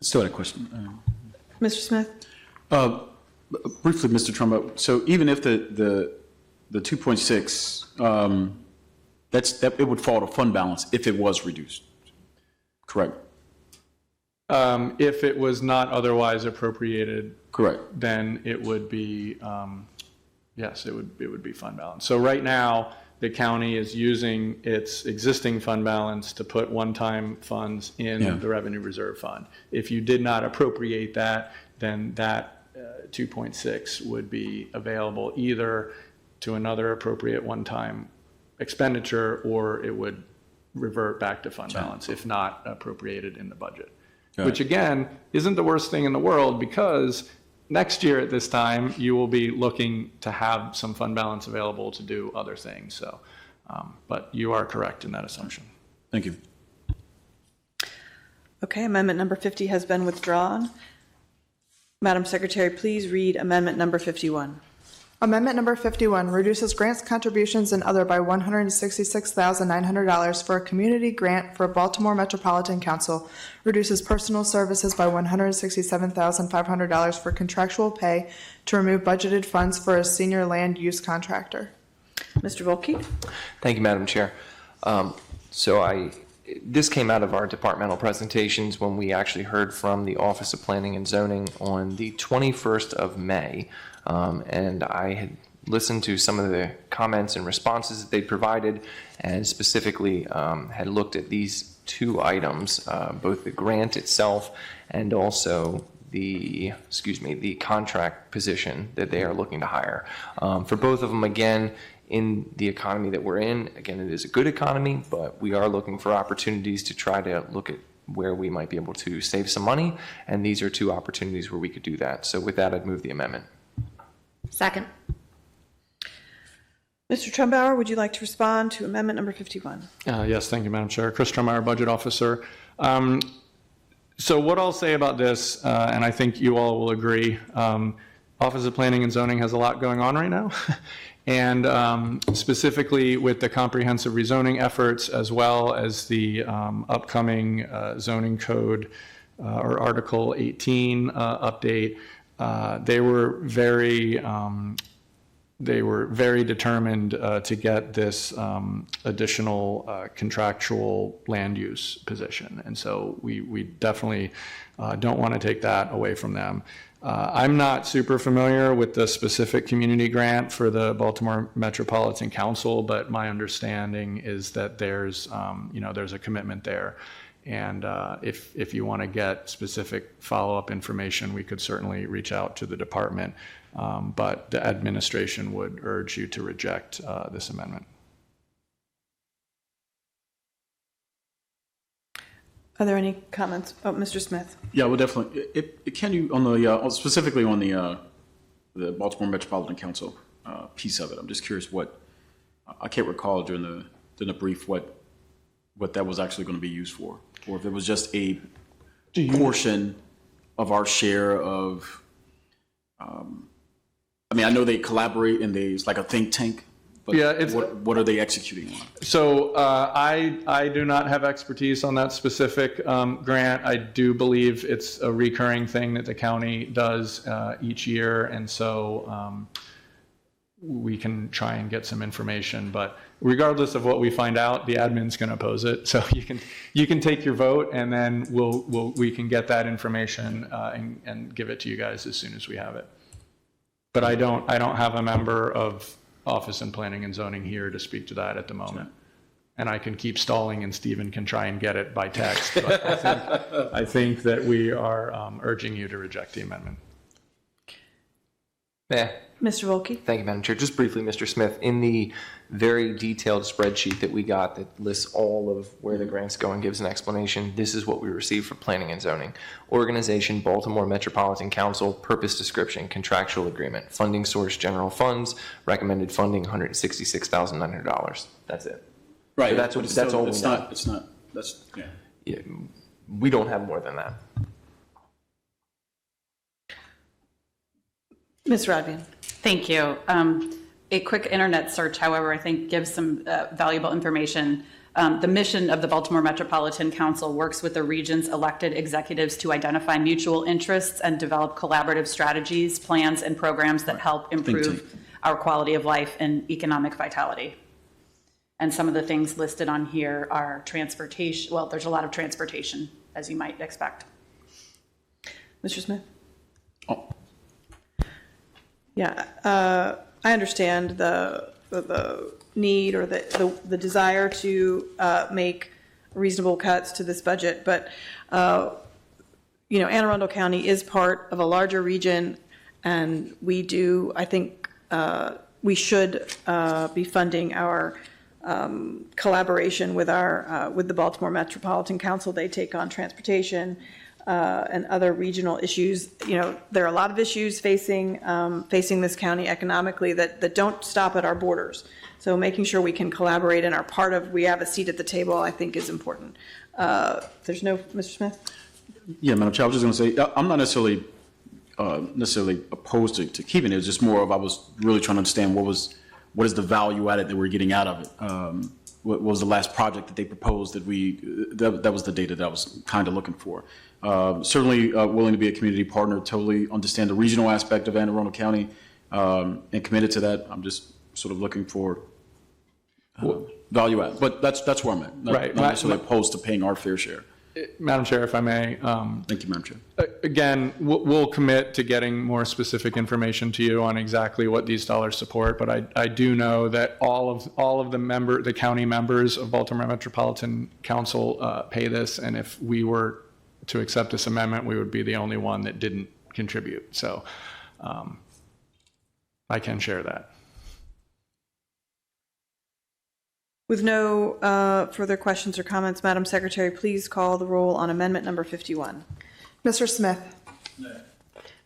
Still had a question. Mr. Smith? Briefly, Mr. Trumbo, so even if the 2.6, it would fall to fund balance if it was reduced, correct? If it was not otherwise appropriated, correct, then it would be, yes, it would be fund balance. So right now, the county is using its existing fund balance to put one-time funds in the revenue reserve fund. If you did not appropriate that, then that 2.6 would be available either to another appropriate one-time expenditure, or it would revert back to fund balance if not appropriated in the budget. Which again, isn't the worst thing in the world, because next year at this time, you will be looking to have some fund balance available to do other things. So, but you are correct in that assumption. Thank you. Okay, amendment number 50 has been withdrawn. Madam Secretary, please read amendment number 51. Amendment number 51 reduces grants, contributions, and other by $166,900 for a community grant for Baltimore Metropolitan Council. Reduces personal services by $167,500 for contractual pay to remove budgeted funds for a senior land use contractor. Mr. Volkey? Thank you, Madam Chair. So I this came out of our departmental presentations when we actually heard from the Office of Planning and Zoning on the 21st of May. And I had listened to some of the comments and responses that they provided, and specifically had looked at these two items, both the grant itself and also the contract position that they are looking to hire. For both of them, again, in the economy that we're in, again, it is a good economy, but we are looking for opportunities to try to look at where we might be able to save some money, and these are two opportunities where we could do that. So with that, I'd move the amendment. Second. Mr. Trumbauer, would you like to respond to amendment number 51? Yes, thank you, Madam Chair. Chris Trumbauer, Budget Officer. So what I'll say about this, and I think you all will agree, Office of Planning and Zoning has a lot going on right now. And specifically with the comprehensive rezoning efforts, as well as the upcoming zoning code or Article 18 update, they were very determined to get this additional contractual land use position. And so we definitely don't want to take that away from them. I'm not super familiar with the specific community grant for the Baltimore Metropolitan Council, but my understanding is that there's a commitment there. And if you want to get specific follow-up information, we could certainly reach out to the department. But the administration would urge you to reject this amendment. Are there any comments? Oh, Mr. Smith. Yeah, well, definitely. Can you, on the, specifically on the Baltimore Metropolitan Council piece of it, I'm just curious I can't recall during the brief what that was actually going to be used for, or if it was just a portion of our share of, I know they collaborate and it's like a think tank, but yeah, what are they executing on? So I do not have expertise on that specific grant. I do believe it's a recurring thing that the county does each year, and so we can try and get some information. But regardless of what we find out, the admin's going to oppose it. So you can take your vote, and then we can get that information and give it to you guys as soon as we have it. But I don't have a member of Office and Planning and Zoning here to speak to that at the moment. And I can keep stalling, and Stephen can try and get it by text. But I think that we are urging you to reject the amendment. Yeah. Mr. Volkey? Thank you, Madam Chair. Just briefly, Mr. Smith, in the very detailed spreadsheet that we got that lists all of where the grants go and gives an explanation, this is what we received for Planning and Zoning. Organization, Baltimore Metropolitan Council, purpose description, contractual agreement, funding source, general funds, recommended funding, $166,900. That's it. Right. So that's all we know. It's not, that's, yeah. Yeah, we don't have more than that. Ms. Rodvian? Thank you. A quick internet search, however, I think gives some valuable information. The mission of the Baltimore Metropolitan Council works with the region's elected executives to identify mutual interests and develop collaborative strategies, plans, and programs that help improve our quality of life and economic vitality. And some of the things listed on here are transportation. Well, there's a lot of transportation, as you might expect. Mr. Smith? Oh. Yeah, I understand the need or the desire to make reasonable cuts to this budget, but Anne Arundel County is part of a larger region, and I think we should be funding our collaboration with the Baltimore Metropolitan Council. They take on transportation and other regional issues. There are a lot of issues facing this county economically that don't stop at our borders. So making sure we can collaborate and we have a seat at the table, I think is important. There's no, Mr. Smith? Yeah, Madam Chair, I was just going to say, I'm not necessarily opposed to keeping it. It's just more of, I was really trying to understand what is the value added that we're getting out of it. What was the last project that they proposed that was the data that I was kind of looking for. Certainly willing to be a community partner, totally understand the regional aspect of Anne Arundel County, and committed to that. I'm just sort of looking for value add. But that's where I'm at. Right. Not necessarily opposed to paying our fair share. Madam Chair, if I may. Thank you, Madam Chair. Again, we'll commit to getting more specific information to you on exactly what these dollars support, but I do know that all of the county members of Baltimore Metropolitan Council pay this, and if we were to accept this amendment, we would be the only one that didn't contribute. So I can share that. With no further questions or comments, Madam Secretary, please call the roll on amendment number 51. Mr. Smith? Nay.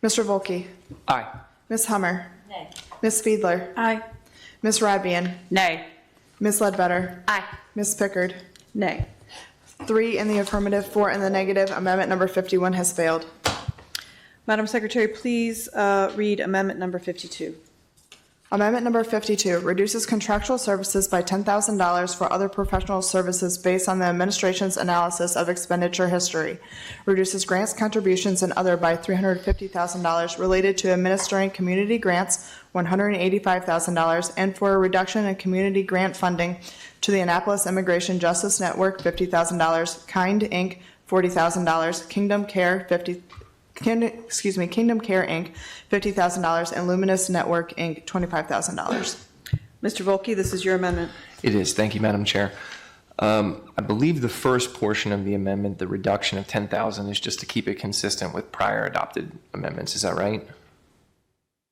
Mr. Volkey? Aye. Ms. Hummer? Nay. Ms. Fiedler? Aye. Ms. Radbian? Nay. Ms. Ledbetter? Aye. Ms. Pickard? Nay. 3 in the affirmative, 4 in the negative. Amendment number 51 has failed. Madam Secretary, please read amendment number 52. Amendment number 52 reduces contractual services by $10,000 for other professional services based on the administration's analysis of expenditure history. Reduces grants, contributions, and other by $350,000 related to administering community grants, $185,000, and for a reduction in community grant funding to the Annapolis Immigration Justice Network, $50,000, Kind Inc., $40,000, Kingdom Care, Kingdom Care Inc., $50,000, and Luminous Network Inc., $25,000. Mr. Volkey, this is your amendment. It is. Thank you, Madam Chair. I believe the first portion of the amendment, the reduction of 10,000, is just to keep it consistent with prior adopted amendments. Is that right?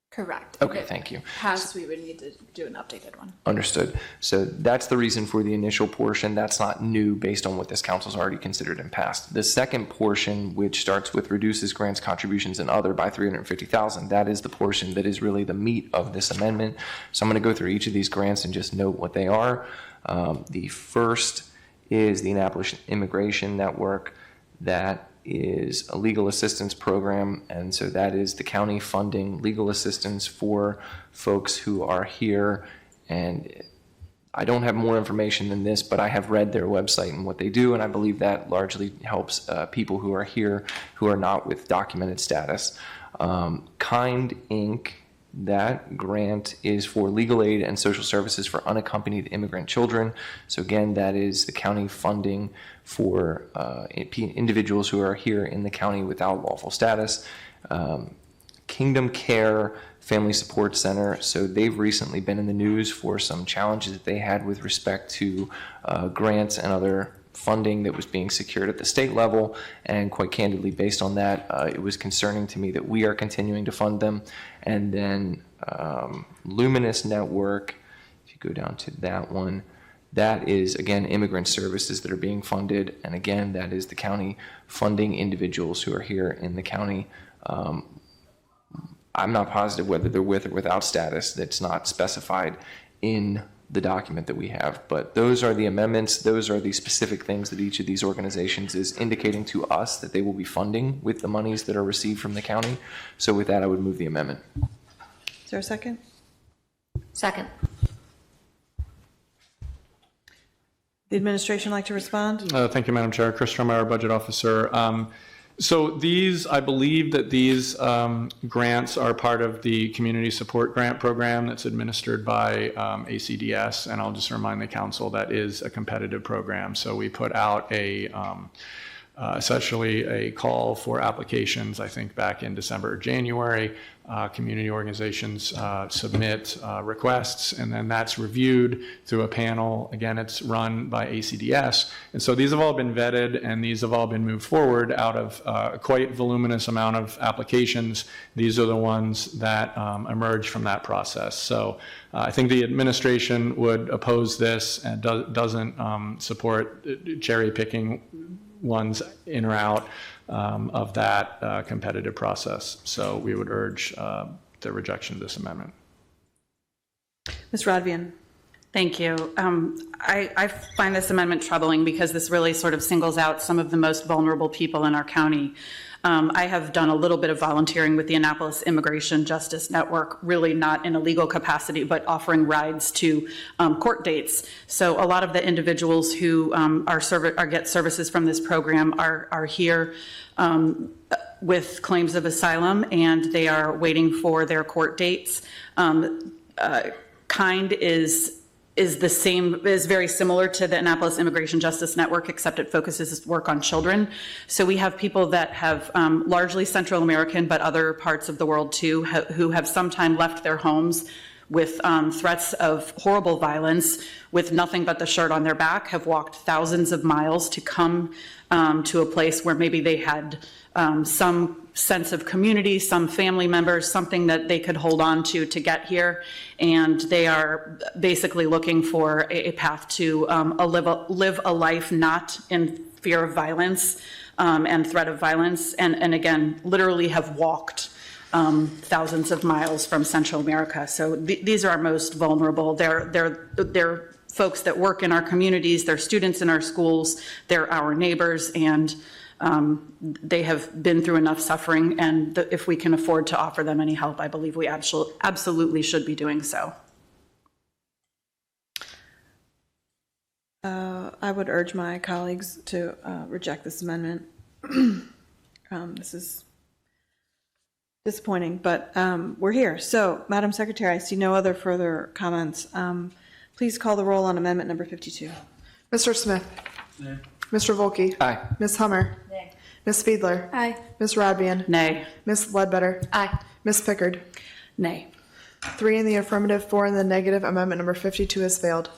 Correct. Okay, thank you. Passed, we would need to do an updated one. Understood. So that's the reason for the initial portion. That's not new based on what this council's already considered and passed. The second portion, which starts with reduces grants, contributions, and other by $350,000, that is the portion that is really the meat of this amendment. So I'm going to go through each of these grants and just note what they are. The first is the Annapolis Immigration Network. That is a legal assistance program, and so that is the county funding legal assistance for folks who are here. And I don't have more information than this, but I have read their website and what they do, and I believe that largely helps people who are here who are not with documented status. Kind Inc., that grant is for legal aid and social services for unaccompanied immigrant children. So again, that is the county funding for individuals who are here in the county without lawful status. Kingdom Care Family Support Center, so they've recently been in the news for some challenges that they had with respect to grants and other funding that was being secured at the state level, and quite candidly, based on that, it was concerning to me that we are continuing to fund them. And then Luminous Network, if you go down to that one, that is, again, immigrant services that are being funded, and again, that is the county funding individuals who are here in the county. I'm not positive whether they're with or without status. That's not specified in the document that we have, but those are the amendments. Those are the specific things that each of these organizations is indicating to us that they will be funding with the monies that are received from the county. So with that, I would move the amendment. Is there a second? Second. The administration like to respond? Thank you, Madam Chair. Chris Stromeyer, Budget Officer. So these, I believe that these grants are part of the Community Support Grant Program that's administered by ACDS, and I'll just remind the council that is a competitive program. So we put out essentially a call for applications, I think back in December or January. Community organizations submit requests, and then that's reviewed through a panel. Again, it's run by ACDS. And so these have all been vetted, and these have all been moved forward out of a quite voluminous amount of applications. These are the ones that emerge from that process. So I think the administration would oppose this and doesn't support cherry picking ones in or out of that competitive process. So we would urge the rejection of this amendment. Ms. Radbian. Thank you. I find this amendment troubling because this really sort of singles out some of the most vulnerable people in our county. I have done a little bit of volunteering with the Annapolis Immigration Justice Network, really not in a legal capacity, but offering rides to court dates. So a lot of the individuals who get services from this program are here with claims of asylum, and they are waiting for their court dates. Kind is is the same, is very similar to the Annapolis Immigration Justice Network, except it focuses work on children. So we have people that have largely Central American, but other parts of the world too, who have sometime left their homes with threats of horrible violence, with nothing but the shirt on their back, have walked thousands of miles to come to a place where maybe they had some sense of community, some family members, something that they could hold on to get here. And they are basically looking for a path to live a life not in fear of violence and threat of violence. And again, literally have walked thousands of miles from Central America. So these are our most vulnerable. They're folks that work in our communities, they're students in our schools, they're our neighbors, and they have been through enough suffering, and if we can afford to offer them any help, I believe we absolutely should be doing so. I would urge my colleagues to reject this amendment. This is disappointing, but we're here. So, Madam Secretary, I see no other further comments. Please call the roll on amendment number 52. Mr. Smith. Nay. Mr. Volkey. Aye. Ms. Hummer. Nay. Ms. Fiedler. Aye. Ms. Radbian. Nay. Ms. Ledbetter. Aye. Ms. Pickard. Nay. 3 in the affirmative, 4 in the negative. Amendment number 52 has failed.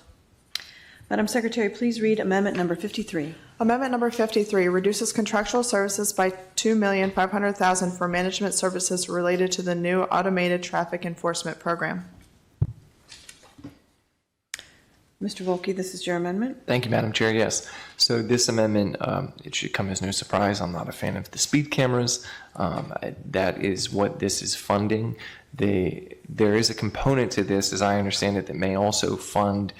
Madam Secretary, please read amendment number 53. Amendment number 53 reduces contractual services by $2,500,000 for management services related to the new automated traffic enforcement program. Mr. Volkey, this is your amendment. Thank you, Madam Chair. Yes. So this amendment, it should come as no surprise. I'm not a fan of the speed cameras. That is what this is funding. There is a component to this, as I understand it, that may also fund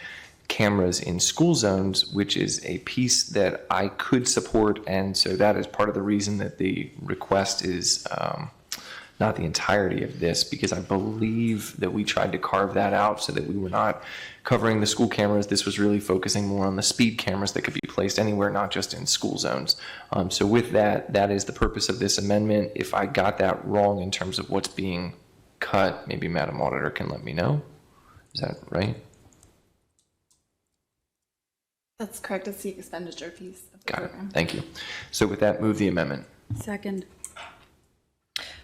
cameras in school zones, which is a piece that I could support. And so that is part of the reason that the request is not the entirety of this, because I believe that we tried to carve that out so that we were not covering the school cameras. This was really focusing more on the speed cameras that could be placed anywhere, not just in school zones. So with that, that is the purpose of this amendment. If I got that wrong in terms of what's being cut, maybe Madam Auditor can let me know. Is that right? That's correct. It's the expenditure piece of the Got it. program. Thank you. So with that, move the amendment. Second.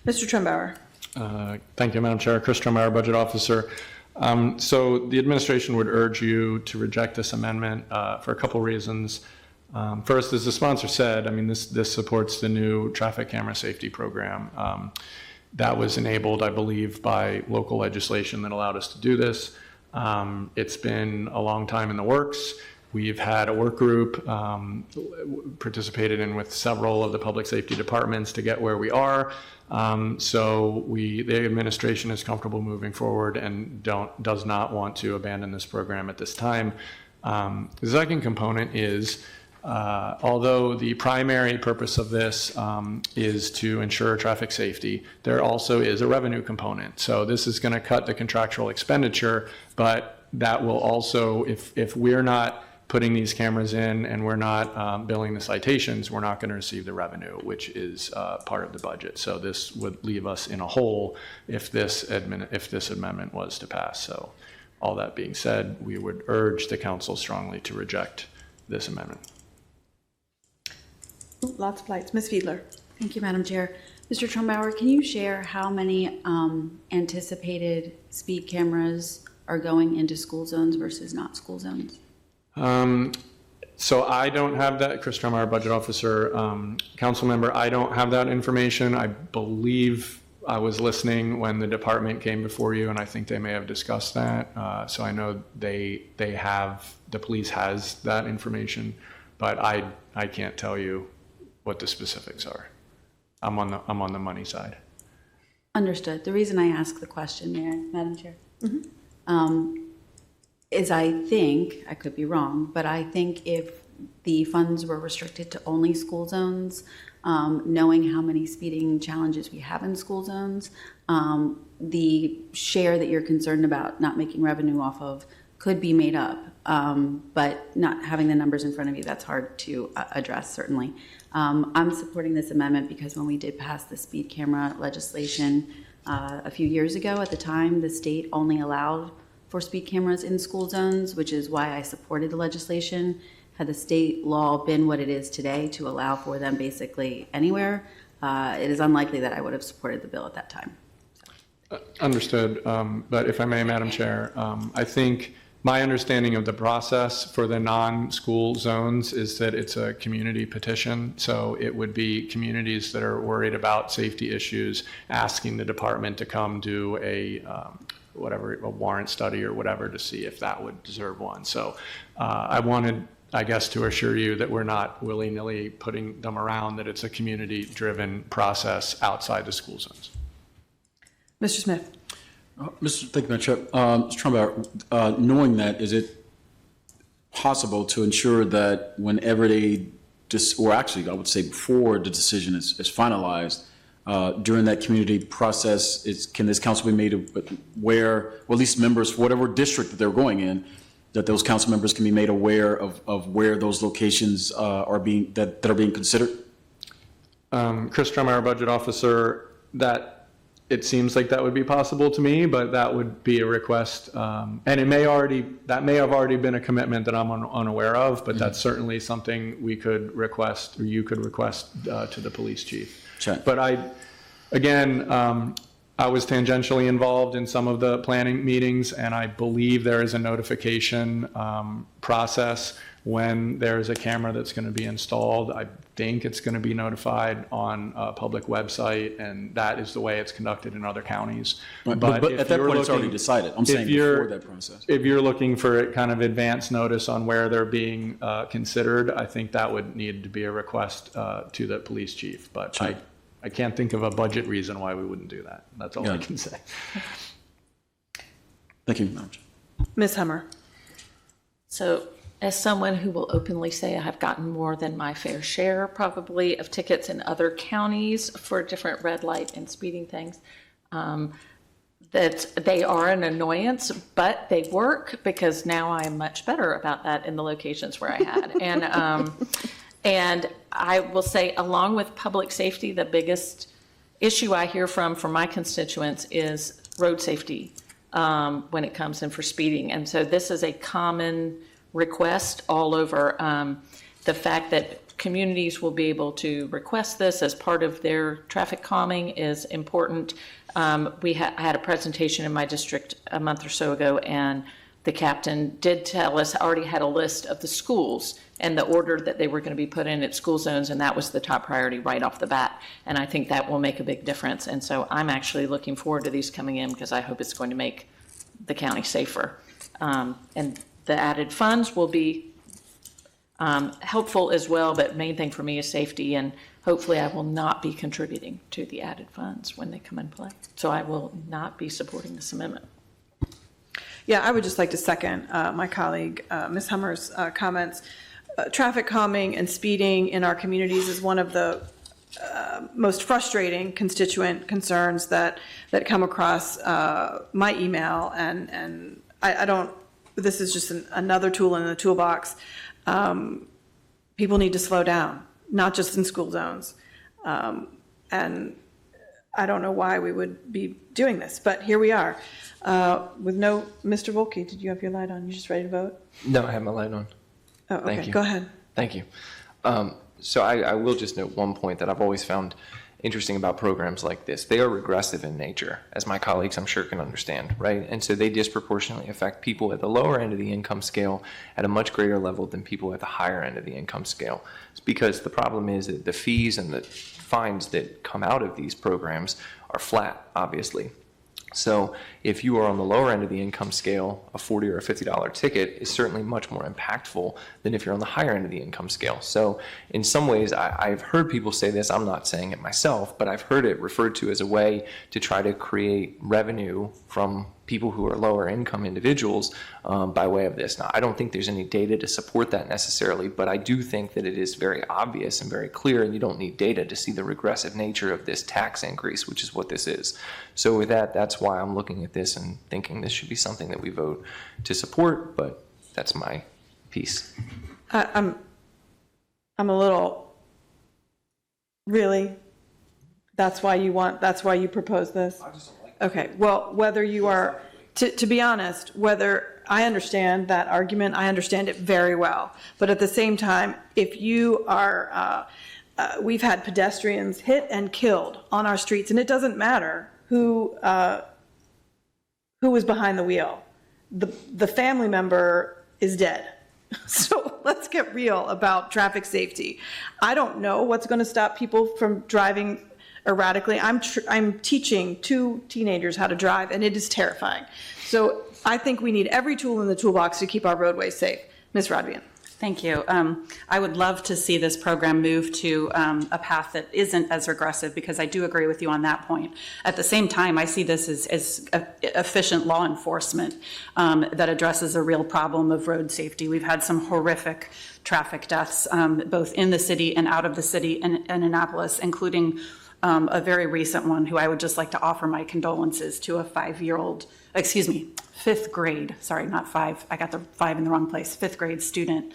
Mr. Trumbauer. Thank you, Madam Chair. Chris Trumbauer, Budget Officer. So the administration would urge you to reject this amendment for a couple reasons. First, as the sponsor said, I mean, this supports the new traffic camera safety program. That was enabled, I believe, by local legislation that allowed us to do this. It's been a long time in the works. We've had a work group participated in with several of the public safety departments to get where we are. So the administration is comfortable moving forward and does not want to abandon this program at this time. The second component is, although the primary purpose of this is to ensure traffic safety, there also is a revenue component. So this is going to cut the contractual expenditure, but that will also, if we're not putting these cameras in and we're not billing the citations, we're not going to receive the revenue, which is part of the budget. So this would leave us in a hole if this amendment was to pass. So all that being said, we would urge the council strongly to reject this amendment. Lots of lights. Ms. Fiedler. Thank you, Madam Chair. Mr. Trumbauer, can you share how many anticipated speed cameras are going into school zones versus not school zones? So I don't have that, Chris Trumbauer, Budget Officer, Council Member, I don't have that information. I believe I was listening when the department came before you, and I think they may have discussed that. So I know the police has that information, but I can't tell you what the specifics are. I'm on the money side. Understood. The reason I ask the question, Madam Chair, is I think, I could be wrong, but I think if the funds were restricted to only school zones, knowing how many speeding challenges we have in school zones, the share that you're concerned about not making revenue off of could be made up. But not having the numbers in front of you, that's hard to address, certainly. I'm supporting this amendment because when we did pass the speed camera legislation a few years ago, at the time, the state only allowed for speed cameras in school zones, which is why I supported the legislation. Had the state law been what it is today to allow for them basically anywhere, it is unlikely that I would have supported the bill at that time. Understood. But if I may, Madam Chair, I think my understanding of the process for the non-school zones is that it's a community petition. So it would be communities that are worried about safety issues asking the department to come do a warrant study or whatever to see if that would deserve one. So I wanted, I guess, to assure you that we're not willy-nilly putting them around, that it's a community-driven process outside the school zones. Mr. Smith. Thank you, Madam Chair. Mr. Trumbauer, knowing that, is it possible to ensure that whenever they, or actually I would say before the decision is finalized, during that community process, can this council be made aware, or at least members, for whatever district that they're going in, that those council members can be made aware of where those locations are being considered? Chris Trumbauer, Budget Officer, that it seems like that would be possible to me, but that would be a request, and that may have already been a commitment that I'm unaware of, but that's certainly something we could request, or you could request to the police chief. Sure. But I was tangentially involved in some of the planning meetings, and I believe there is a notification process when there's a camera that's going to be installed. I think it's going to be notified on a public website, and that is the way it's conducted in other counties. Right. But at that point, it's already decided. I'm saying before that process. If you're looking for kind of advance notice on where they're being considered, I think that would need to be a request to the police chief. But Sure. I can't think of a budget reason why we wouldn't do that. That's all I can say. Thank you, Madam Chair. Ms. Hummer. So, as someone who will openly say I have gotten more than my fair share, probably, of tickets in other counties for different red light and speeding things, that they are an annoyance, but they work, because now I'm much better about that in the locations where I had. And I will say, along with public safety, the biggest issue I hear from my constituents is road safety when it comes in for speeding. And so this is a common request all over. The fact that communities will be able to request this as part of their traffic calming is important. I had a presentation in my district a month or so ago, and the captain did tell us, already had a list of the schools and the order that they were going to be put in at school zones, and that was the top priority right off the bat. And I think that will make a big difference. And so I'm actually looking forward to these coming in, because I hope it's going to make the county safer. And the added funds will be helpful as well, but main thing for me is safety, and hopefully I will not be contributing to the added funds when they come in play. So I will not be supporting this amendment. Yeah, I would just like to second my colleague, Ms. Hummer's comments. Traffic calming and speeding in our communities is one of the most frustrating constituent concerns that come across my email, and I don't, this is just another tool in the toolbox. People need to slow down, not just in school zones. And I don't know why we would be doing this, but here we are. With no, Mr. Volke, did you have your light on? You just ready to vote? No, I have my light on. Oh, okay, Thank you. Go ahead. Thank you. So I will just note one point that I've always found interesting about programs like this. They are regressive in nature, as my colleagues I'm sure can understand, right? And so they disproportionately affect people at the lower end of the income scale at a much greater level than people at the higher end of the income scale. It's because the problem is that the fees and the fines that come out of these programs are flat, obviously. So if you are on the lower end of the income scale, a $40 or a $50 ticket is certainly much more impactful than if you're on the higher end of the income scale. So in some ways, I've heard people say this, I'm not saying it myself, but I've heard it referred to as a way to try to create revenue from people who are lower income individuals by way of this. Now, I don't think there's any data to support that necessarily, but I do think that it is very obvious and very clear, and you don't need data to see the regressive nature of this tax increase, which is what this is. So with that, that's why I'm looking at this and thinking this should be something that we vote to support, but that's my piece. I'm a little, really? That's why you propose this? Okay, well, whether you are to be honest, whether I understand that argument, I understand it very well. But at the same time, if you are, we've had pedestrians hit and killed on our streets, and it doesn't matter who was behind the wheel. The family member is dead. So let's get real about traffic safety. I don't know what's going to stop people from driving erratically. I'm teaching 2 teenagers how to drive, and it is terrifying. So I think we need every tool in the toolbox to keep our roadways safe. Ms. Rodvian. Thank you. I would love to see this program move to a path that isn't as regressive, because I do agree with you on that point. At the same time, I see this as efficient law enforcement that addresses a real problem of road safety. We've had some horrific traffic deaths, both in the city and out of the city in Annapolis, including a very recent one who I would just like to offer my condolences to, a 5th grade, sorry, not 5, I got the 5 in the wrong place, 5th grade student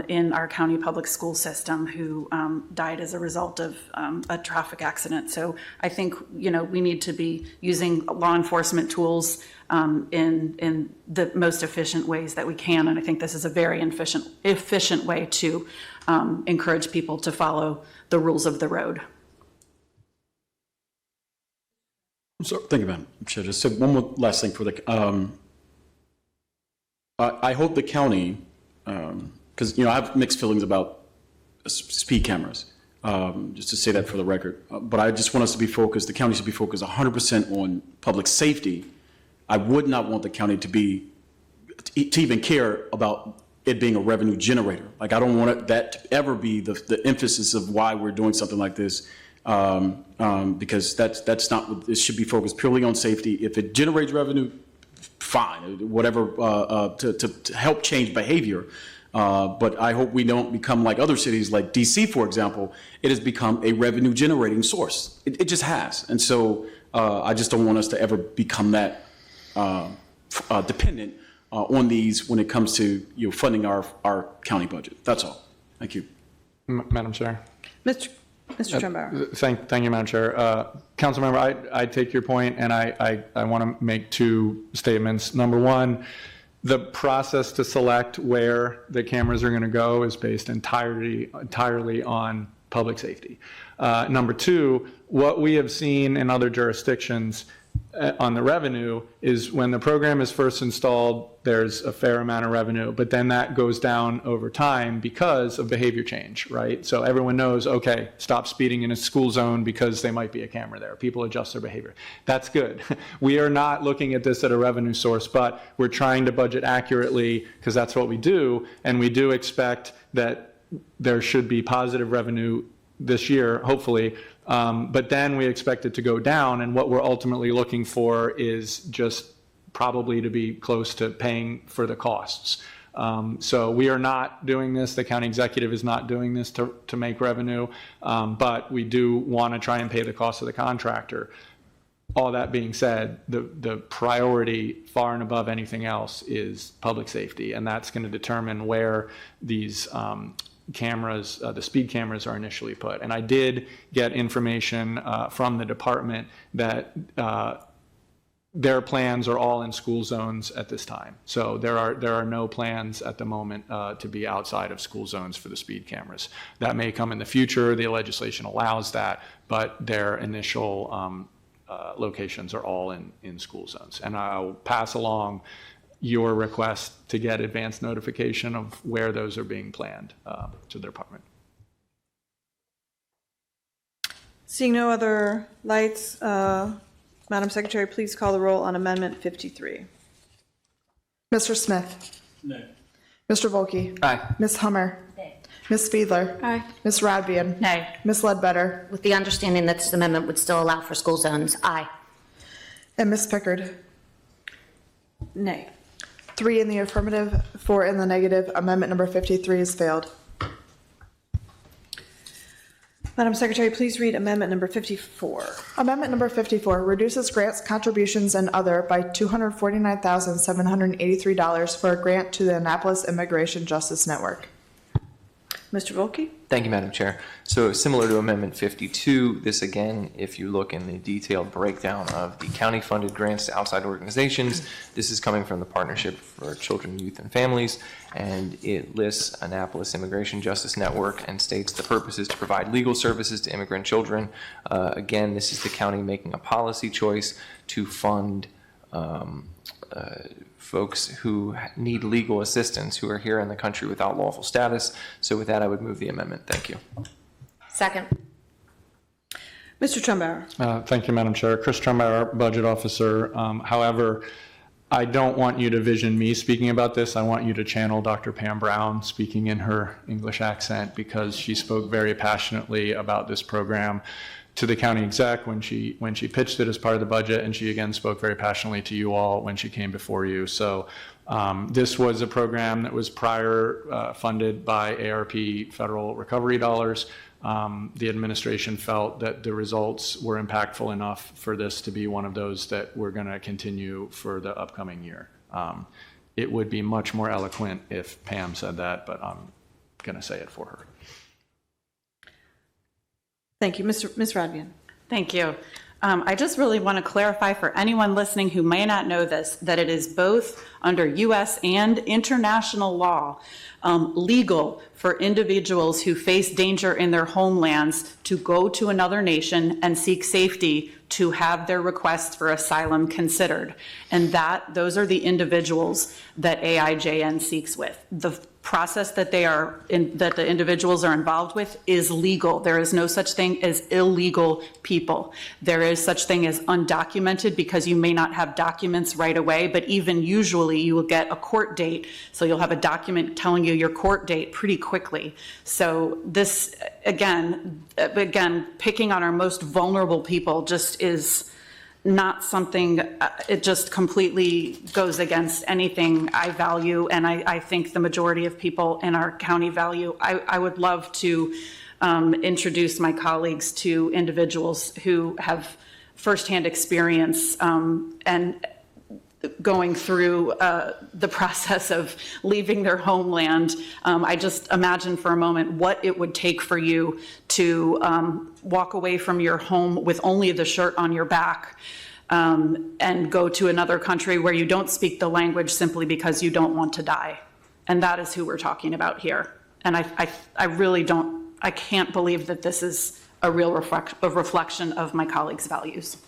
in our county public school system who died as a result of a traffic accident. So I think, we need to be using law enforcement tools in the most efficient ways that we can. And I think this is a very efficient way to encourage people to follow the rules of the road. So think about it. Should just say one more last thing for the. I hope the county, because I have mixed feelings about speed cameras. Just to say that for the record, but I just want us to be focused. The county should be focused 100% on public safety. I would not want the county to even care about it being a revenue generator. Like, I don't want that to ever be the emphasis of why we're doing something like this. Because that's not what it should be. Focused purely on safety. If it generates revenue, fine, whatever, to help change behavior. But I hope we don't become like other cities, like DC, for example. It has become a revenue generating source. It just has. And so I just don't want us to ever become that dependent on these when it comes to funding our county budget. That's all. Thank you. Madam Chair. Mr. Trumbauer. Thank you, Madam Chair. Councilmember, I take your point, and I want to make 2 statements. Number one, the process to select where the cameras are going to go is based entirely on public safety. Number 2, what we have seen in other jurisdictions on the revenue is when the program is first installed, there's a fair amount of revenue, but then that goes down over time because of behavior change, right? So everyone knows, okay, stop speeding in a school zone because there might be a camera there. People adjust their behavior. That's good. We are not looking at this at a revenue source, but we're trying to budget accurately because that's what we do, and we do expect that there should be positive revenue this year, hopefully. But then we expect it to go down, and what we're ultimately looking for is just probably to be close to paying for the costs. So we are not doing this, the county executive is not doing this to make revenue, but we do want to try and pay the cost of the contractor. All that being said, the priority far and above anything else is public safety, and that's going to determine where these cameras, the speed cameras, are initially put. And I did get information from the department that their plans are all in school zones at this time. So there are no plans at the moment to be outside of school zones for the speed cameras. That may come in the future. The legislation allows that, but their initial locations are all in school zones. And I'll pass along your request to get advance notification of where those are being planned to the department. Seeing no other lights, Madam Secretary, please call the roll on Amendment 53. Mr. Smith. No. Mr. Volkey. Aye. Ms. Hummer. Ms. Fiedler. Aye. Ms. Radvian. No. Ms. Ledbetter. With the understanding that this amendment would still allow for school zones, aye. And Ms. Pickard. Nay. 3 in the affirmative, 4 in the negative. Amendment number 53 has failed. Madam Secretary, please read Amendment number 54. Amendment number 54 reduces grants, contributions, and other by $249,783 for a grant to the Annapolis Immigration Justice Network. Mr. Volkey? Thank you, Madam Chair. So similar to Amendment 52, this again, if you look in the detailed breakdown of the county-funded grants to outside organizations, this is coming from the Partnership for Children, Youth, and Families, and it lists Annapolis Immigration Justice Network and states the purpose is to provide legal services to immigrant children. Again, this is the county making a policy choice to fund folks who need legal assistance who are here in the country without lawful status. So with that, I would move the amendment. Thank you. Second. Mr. Trumbauer? Thank you, Madam Chair. Chris Trumbauer, Budget Officer. However, I don't want you to vision me speaking about this. I want you to channel Dr. Pam Brown speaking in her English accent, because she spoke very passionately about this program to the county exec when she pitched it as part of the budget, and she again spoke very passionately to you all when she came before you. So this was a program that was prior funded by ARP federal recovery dollars. The administration felt that the results were impactful enough for this to be one of those that we're going to continue for the upcoming year. It would be much more eloquent if Pam said that, but I'm going to say it for her. Thank you. Ms. Radvian? Thank you. I just really want to clarify for anyone listening who may not know this, that it is both under U.S. and international law legal for individuals who face danger in their homelands to go to another nation and seek safety to have their requests for asylum considered. And those are the individuals that AIJN seeks with. The process that that the individuals are involved with is legal. There is no such thing as illegal people. There is such thing as undocumented, because you may not have documents right away, but even usually you will get a court date. So you'll have a document telling you your court date pretty quickly. So this, again, picking on our most vulnerable people just is not something, it just completely goes against anything I value, and I think the majority of people in our county value. I would love to introduce my colleagues to individuals who have firsthand experience and going through the process of leaving their homeland. I just imagine for a moment what it would take for you to walk away from your home with only the shirt on your back and go to another country where you don't speak the language simply because you don't want to die. And that is who we're talking about here. And I really don't, I can't believe that this is a real reflection of my colleagues' values.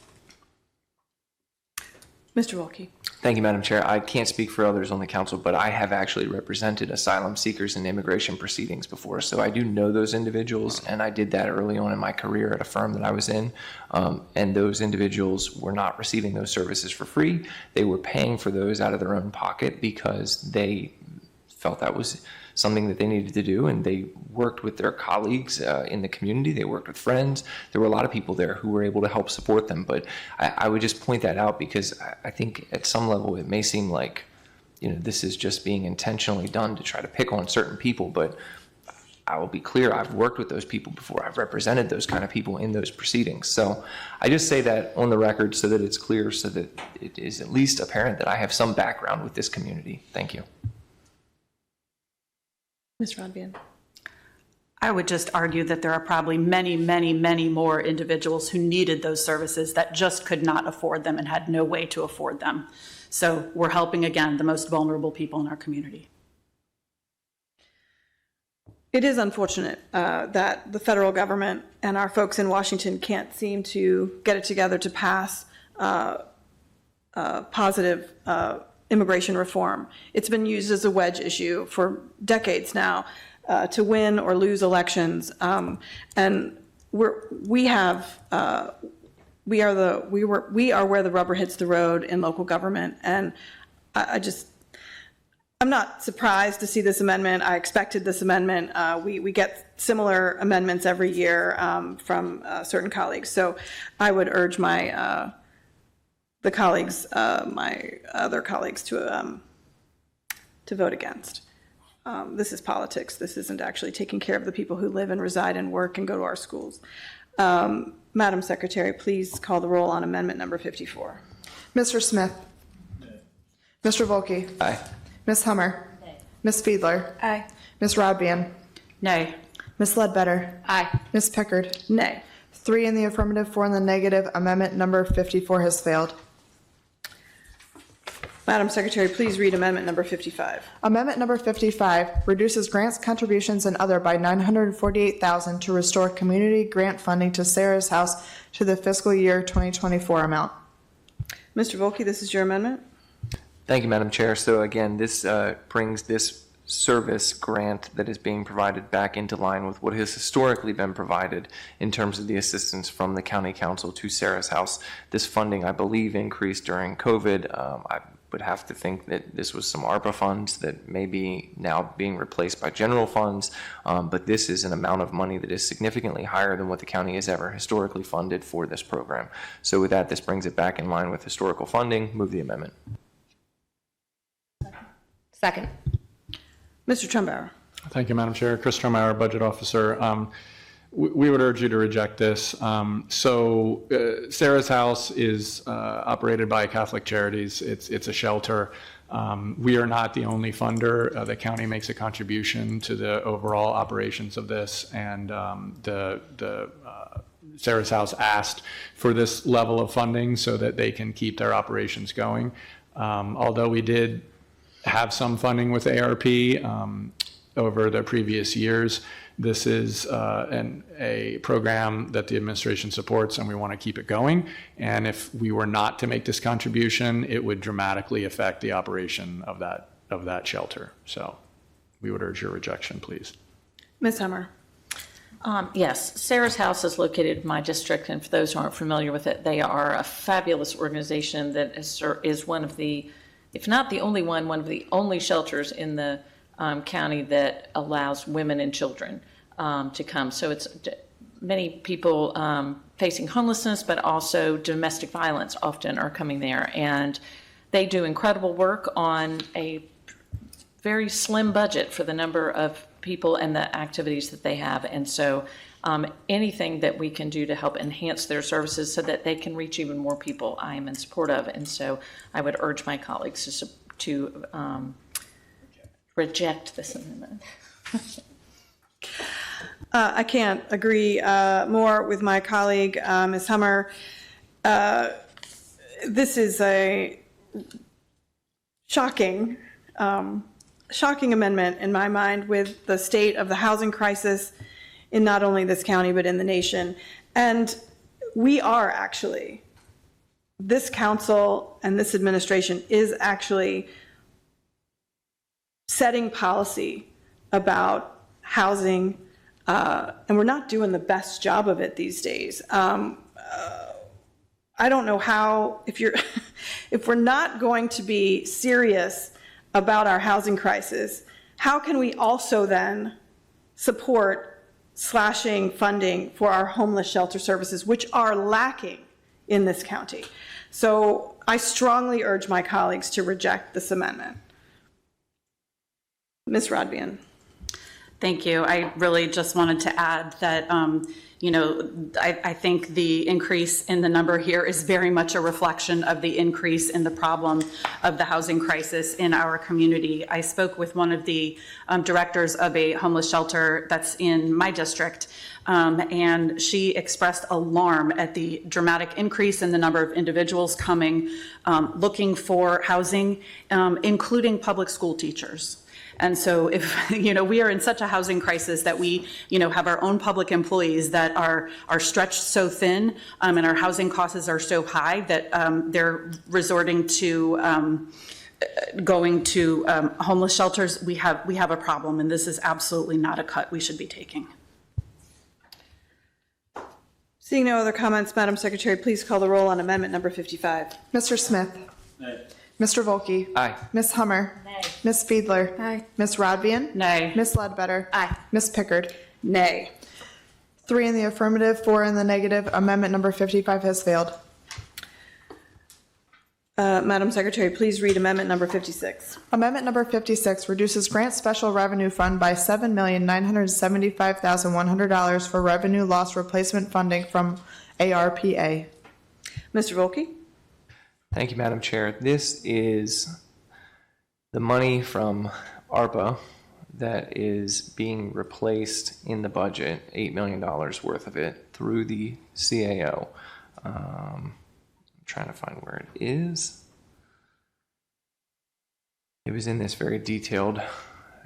Mr. Wilkie? Thank you, Madam Chair. I can't speak for others on the council, but I have actually represented asylum seekers in immigration proceedings before, so I do know those individuals, and I did that early on in my career at a firm that I was in, and those individuals were not receiving those services for free. They were paying for those out of their own pocket because they felt that was something that they needed to do, and they worked with their colleagues in the community. They worked with friends. There were a lot of people there who were able to help support them, but I would just point that out because I think at some level it may seem like, this is just being intentionally done to try to pick on certain people, but I will be clear, I've worked with those people before. I've represented those kind of people in those proceedings. So I just say that on the record so that it's clear, so that it is at least apparent that I have some background with this community. Thank you. Ms. Rodbian? I would just argue that there are probably many, many, many more individuals who needed those services that just could not afford them and had no way to afford them. So we're helping, again, the most vulnerable people in our community. It is unfortunate that the federal government and our folks in Washington can't seem to get it together to pass positive immigration reform. It's been used as a wedge issue for decades now to win or lose elections, and we are where the rubber hits the road in local government, and I'm not surprised to see this amendment. I expected this amendment. We get similar amendments every year from certain colleagues, so I would urge my other colleagues to vote against. This is politics. This isn't actually taking care of the people who live and reside and work and go to our schools. Madam Secretary, please call the roll on amendment number 54. Mr. Smith? Mr. Volkey? Aye. Ms. Hummer? Ms. Fiedler? Aye. Ms. Rodbian? Nay. Ms. Ledbetter? Aye. Ms. Pickard? Nay. 3 in the affirmative, 4 in the negative. Amendment number 54 has failed. Madam Secretary, please read amendment number 55. Amendment number 55 reduces grants, contributions, and other by $948,000 to restore community grant funding to Sarah's House to the fiscal year 2024 amount. Mr. Volkey, this is your amendment. Thank you, Madam Chair. So again, this brings this service grant that is being provided back into line with what has historically been provided in terms of the assistance from the County Council to Sarah's House. This funding, I believe, increased during COVID. I would have to think that this was some ARPA funds that may be now being replaced by general funds, but this is an amount of money that is significantly higher than what the county has ever historically funded for this program. So with that, this brings it back in line with historical funding. Move the amendment. Second. Mr. Trumbauer. Thank you, Madam Chair. Chris Trumbauer, Budget Officer. We would urge you to reject this. Sarah's House is operated by Catholic Charities. It's a shelter. We are not the only funder. The county makes a contribution to the overall operations of this, and Sarah's House asked for this level of funding so that they can keep their operations going. Although we did have some funding with ARP over the previous years, this is a program that the administration supports, and we want to keep it going. And if we were not to make this contribution, it would dramatically affect the operation of that shelter. So we would urge your rejection, please. Ms. Hummer. Yes, Sarah's House is located in my district, and for those who aren't familiar with it, they are a fabulous organization that is one of the, if not the only one of the only shelters in the county that allows women and children to come. So it's many people facing homelessness, but also domestic violence often are coming there. And they do incredible work on a very slim budget for the number of people and the activities that they have. And so anything that we can do to help enhance their services so that they can reach even more people, I am in support of. And so I would urge my colleagues to reject this amendment. I can't agree more with my colleague, Ms. Hummer. This is a shocking amendment in my mind with the state of the housing crisis in not only this county but in the nation. And we are actually, this council and this administration is actually setting policy about housing, and we're not doing the best job of it these days. I don't know how, if we're not going to be serious about our housing crisis, how can we also then support slashing funding for our homeless shelter services, which are lacking in this county? So I strongly urge my colleagues to reject this amendment. Ms. Rodbian. Thank you. I really just wanted to add that, I think the increase in the number here is very much a reflection of the increase in the problem of the housing crisis in our community. I spoke with one of the directors of a homeless shelter that's in my district, and she expressed alarm at the dramatic increase in the number of individuals coming looking for housing, including public school teachers. And so if, we are in such a housing crisis that we, have our own public employees that are stretched so thin, and our housing costs are so high that they're resorting to going to homeless shelters, we have a problem, and this is absolutely not a cut we should be taking. Seeing no other comments, Madam Secretary, please call the roll on amendment number 55. Mr. Smith? Nay. Mr. Volkey? Aye. Ms. Hummer? Nay. Ms. Fiedler? Aye. Ms. Rodbian? Nay. Ms. Ledbetter? Aye. Ms. Pickard? Nay. 3 in the affirmative, 4 in the negative. Amendment number 55 has failed. Madam Secretary, please read amendment number 56. Amendment number 56 reduces grant special revenue fund by $7,975,100 for revenue loss replacement funding from ARPA. Mr. Volkey? Thank you, Madam Chair. This is the money from ARPA that is being replaced in the budget, $8 million worth of it, through the CAO. I'm trying to find where it is. It was in this very detailed,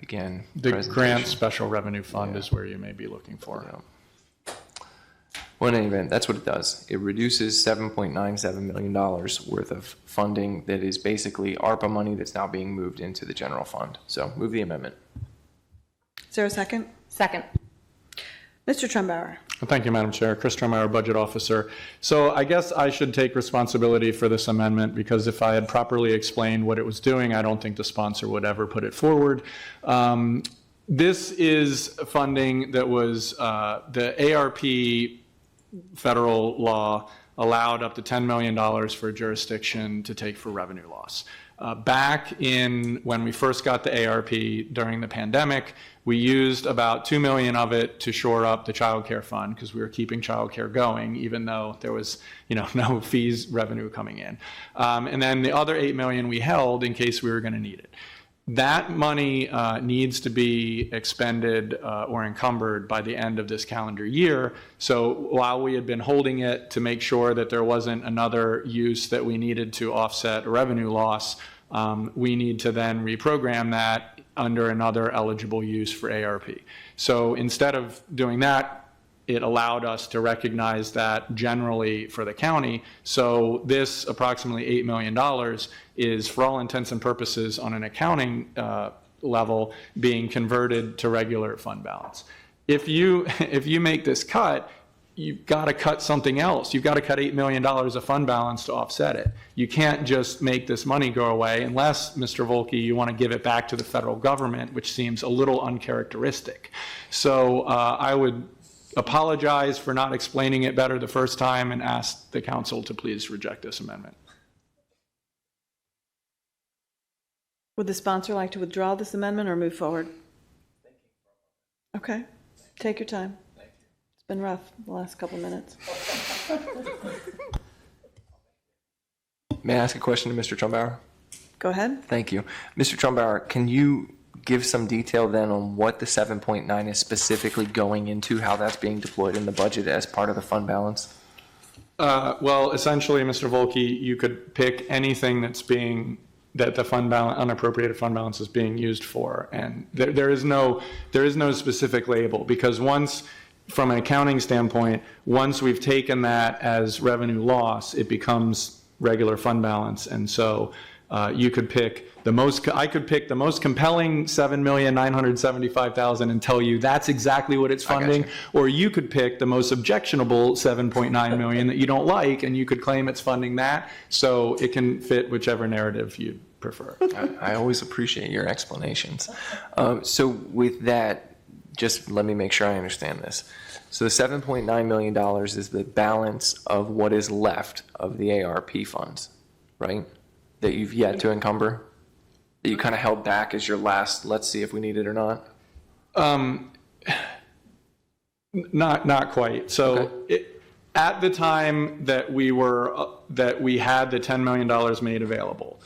again, The presentation. grant special revenue fund is where you may be looking for. Yeah. Well, in any event, that's what it does. It reduces $7.97 million worth of funding that is basically ARPA money that's now being moved into the general fund. So move the amendment. Is there a second? Second. Mr. Trumbauer. Thank you, Madam Chair. Chris Trumeyer, Budget Officer. So I guess I should take responsibility for this amendment, because if I had properly explained what it was doing, I don't think the sponsor would ever put it forward. This is funding that was the ARP federal law allowed up to $10 million for a jurisdiction to take for revenue loss. Back in when we first got the ARP during the pandemic, we used about $2 million of it to shore up the child care fund, because we were keeping child care going, even though there was, no fees revenue coming in. And then the other $8 million we held in case we were going to need it. That money needs to be expended or encumbered by the end of this calendar year. So while we had been holding it to make sure that there wasn't another use that we needed to offset a revenue loss, we need to then reprogram that under another eligible use for ARP. So instead of doing that, it allowed us to recognize that generally for the county. So this approximately $8 million is, for all intents and purposes, on an accounting level, being converted to regular fund balance. If you make this cut, you've got to cut something else. You've got to cut $8 million of fund balance to offset it. You can't just make this money go away unless, Mr. Volke, you want to give it back to the federal government, which seems a little uncharacteristic. So I would apologize for not explaining it better the first time and ask the council to please reject this amendment. Would the sponsor like to withdraw this amendment or move forward? Okay, take your time. It's been rough the last couple minutes. May I ask a question to Mr. Trumbauer? Go ahead. Thank you. Mr. Trumbauer, can you give some detail then on what the 7.9 is specifically going into, how that's being deployed in the budget as part of the fund balance? Well, essentially, Mr. Volke, you could pick anything that the fund balance, unappropriated fund balance, is being used for, and there is no specific label, because once, from an accounting standpoint, once we've taken that as revenue loss, it becomes regular fund balance, and so you could pick I could pick the most compelling $7,975,000 and tell you that's exactly what it's funding, or you could pick the most objectionable $7.9 million that you don't like, and you could claim it's funding that. So it can fit whichever narrative you prefer. I always appreciate your explanations. So with that, just let me make sure I understand this. So the $7.9 million is the balance of what is left of the ARP funds, right? That you've yet to encumber? That you kind of held back as your last, let's see if we need it or not? Not quite. So at the time that we had the $10 million made available,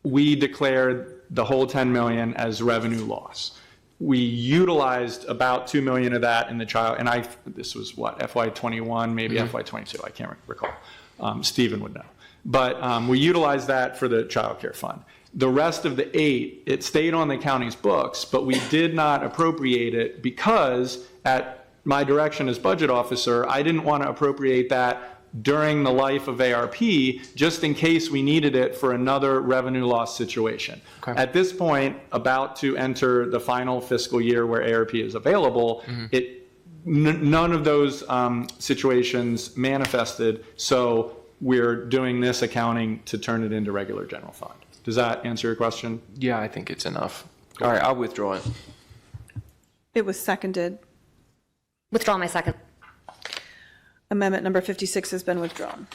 we declared the whole $10 million as revenue loss. We utilized about $2 million of that in the child, and this was what, FY21, maybe FY22, I can't recall. Stephen would know. But we utilized that for the child care fund. The rest of the $8 million, it stayed on the county's books, but we did not appropriate it because, at my direction as budget officer, I didn't want to appropriate that during the life of ARP, just in case we needed it for another revenue loss situation. Okay. At this point, about to enter the final fiscal year where ARP is available, none of those situations manifested, so we're doing this accounting to turn it into regular general fund. Does that answer your question? Yeah, I think it's enough. All right, I'll withdraw it. It was seconded. Withdraw my second. Amendment number 56 has been withdrawn.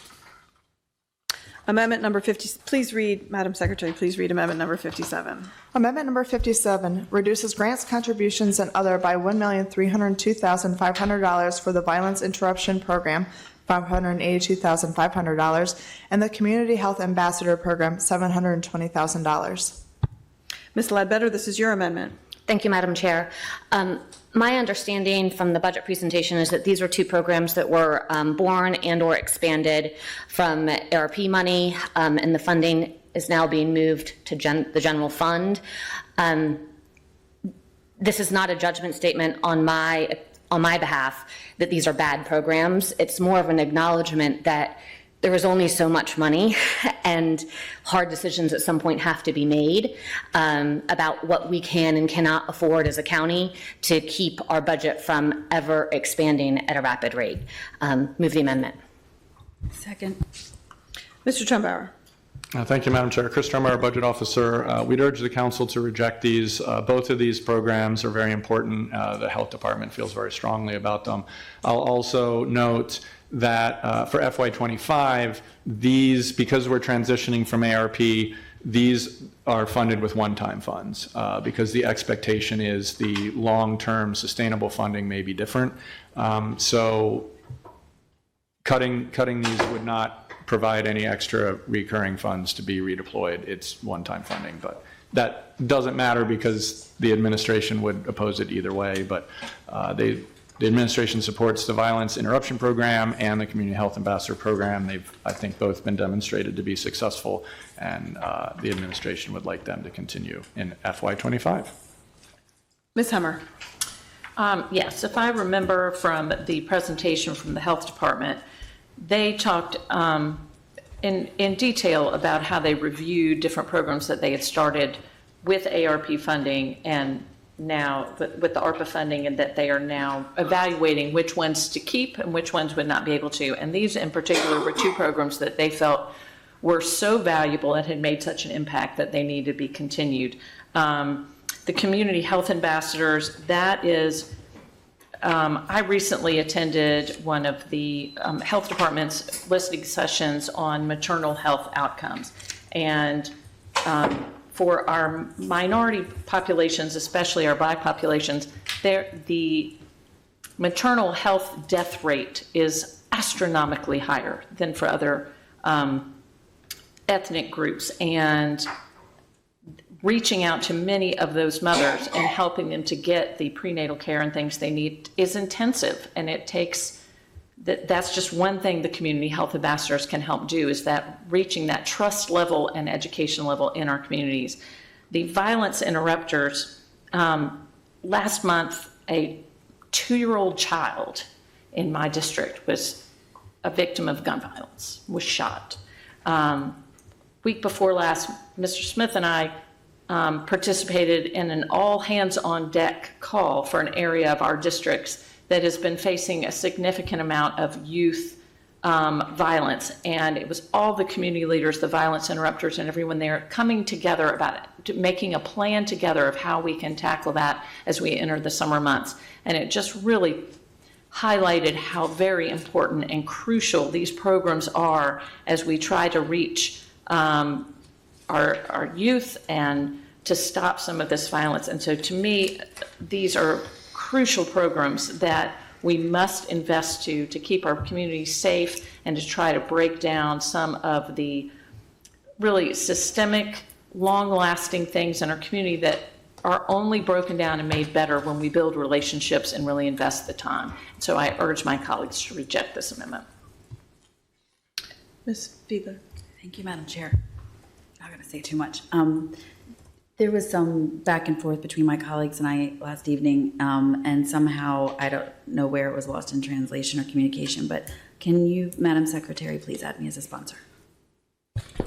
Amendment number 50, please read, Madam Secretary, please read amendment number 57. Amendment number 57 reduces grants, contributions, and other by $1,302,500 for the Violence Interruption Program, $582,500, and the Community Health Ambassador Program, $720,000. Ms. Ledbetter, this is your amendment. Thank you, Madam Chair. My understanding from the budget presentation is that these were two programs that were born and or expanded from ARP money, and the funding is now being moved to the general fund. This is not a judgment statement on my behalf that these are bad programs. It's more of an acknowledgement that there is only so much money and hard decisions at some point have to be made about what we can and cannot afford as a county to keep our budget from ever expanding at a rapid rate. Move the amendment. Second. Mr. Trumbauer. Thank you, Madam Chair. Chris Trumbauer, Budget Officer. We'd urge the council to reject these. Both of these programs are very important. The Health Department feels very strongly about them. I'll also note that for FY25, these, because we're transitioning from ARP, these are funded with one-time funds because the expectation is the long-term sustainable funding may be different. So cutting these would not provide any extra recurring funds to be redeployed. It's one-time funding, but that doesn't matter because the administration would oppose it either way. But the administration supports the Violence Interruption Program and the Community Health Ambassador Program. They've, I think, both been demonstrated to be successful, and the administration would like them to continue in FY25. Ms. Hummer. Yes, if I remember from the presentation from the Health Department, they talked in detail about how they reviewed different programs that they had started with ARP funding and now with the ARPA funding, and that they are now evaluating which ones to keep and which ones would not be able to. And these in particular were two programs that they felt were so valuable and had made such an impact that they need to be continued. The Community Health Ambassadors, that is, I recently attended one of the health department's listening sessions on maternal health outcomes. And for our minority populations, especially our Black populations, the maternal health death rate is astronomically higher than for other ethnic groups. And reaching out to many of those mothers and helping them to get the prenatal care and things they need is intensive. And it takes, that's just one thing the community health ambassadors can help do, is that reaching that trust level and education level in our communities. The violence interrupters, last month, a 2-year-old child in my district was a victim of gun violence, was shot. Week before last, Mr. Smith and I participated in an all-hands-on-deck call for an area of our districts that has been facing a significant amount of youth violence. And it was all the community leaders, the violence interrupters, and everyone there coming together about it, making a plan together of how we can tackle that as we enter the summer months. And it just really highlighted how very important and crucial these programs are as we try to reach our youth and to stop some of this violence. And so to me, these are crucial programs that we must invest to keep our communities safe and to try to break down some of the really systemic, long-lasting things in our community that are only broken down and made better when we build relationships and really invest the time. So I urge my colleagues to reject this amendment. Ms. Fiedler. Thank you, Madam Chair. I'm not going to say too much. There was some back and forth between my colleagues and I last evening, and somehow I don't know where it was lost in translation or communication, but can you, Madam Secretary, please add me as a sponsor?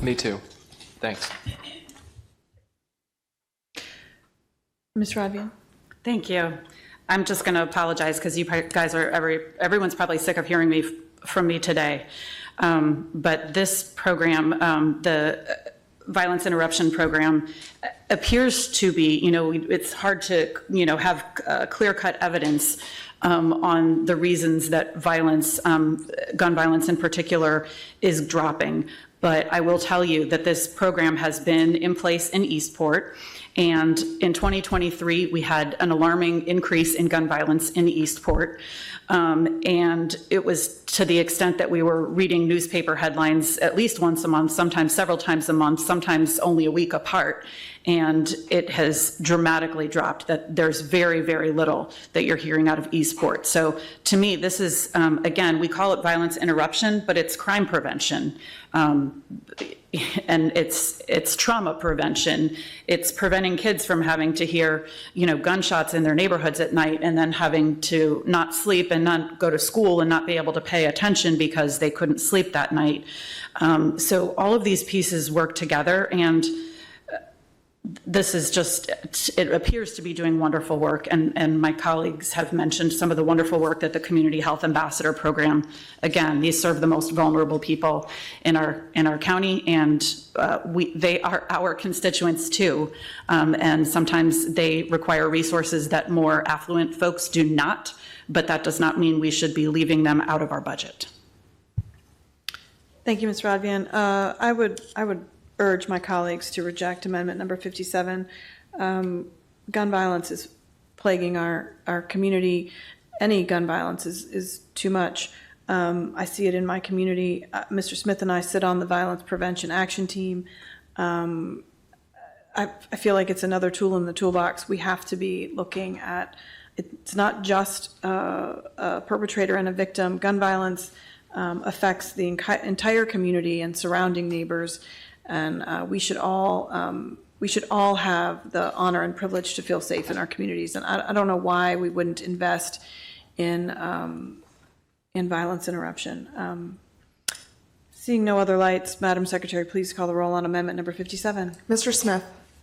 Me too. Thanks. Ms. Ravian. Thank you. I'm just going to apologize because you guys are, everyone's probably sick of hearing from me today. But this program, the Violence Interruption Program, appears to be, it's hard to, have clear-cut evidence on the reasons that violence, gun violence in particular, is dropping. But I will tell you that this program has been in place in Eastport. And in 2023, we had an alarming increase in gun violence in Eastport. And it was to the extent that we were reading newspaper headlines at least once a month, sometimes several times a month, sometimes only a week apart. And it has dramatically dropped, that there's very, very little that you're hearing out of Eastport. So to me, this is, again, we call it violence interruption, but it's crime prevention. And it's trauma prevention. It's preventing kids from having to hear, gunshots in their neighborhoods at night and then having to not sleep and not go to school and not be able to pay attention because they couldn't sleep that night. So all of these pieces work together, and this is just, it appears to be doing wonderful work. And my colleagues have mentioned some of the wonderful work that the Community Health Ambassador Program, again, these serve the most vulnerable people in our county, and they are our constituents too. And sometimes they require resources that more affluent folks do not, but that does not mean we should be leaving them out of our budget. Thank you, Ms. Rodvian. I would urge my colleagues to reject amendment number 57. Gun violence is plaguing our community. Any gun violence is too much. I see it in my community. Mr. Smith and I sit on the Violence Prevention Action Team. I feel like it's another tool in the toolbox. We have to be looking at, it's not just a perpetrator and a victim. Gun violence affects the entire community and surrounding neighbors. And we should all have the honor and privilege to feel safe in our communities. And I don't know why we wouldn't invest in violence interruption. Seeing no other lights, Madam Secretary, please call the roll on amendment number 57. Mr. Smith.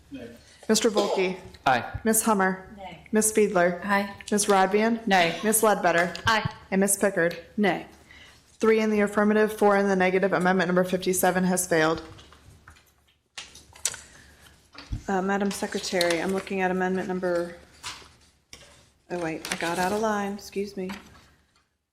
Nay. Mr. Volkey. Aye. Ms. Hummer. Nay. Ms. Fiedler. Aye. Ms. Rodvian. Nay. Ms. Ledbetter. Aye. And Ms. Pickard. Nay. 3 in the affirmative, 4 in the negative. Amendment number 57 has failed. Madam Secretary, I'm looking at amendment number, oh wait, I got out of line, excuse me.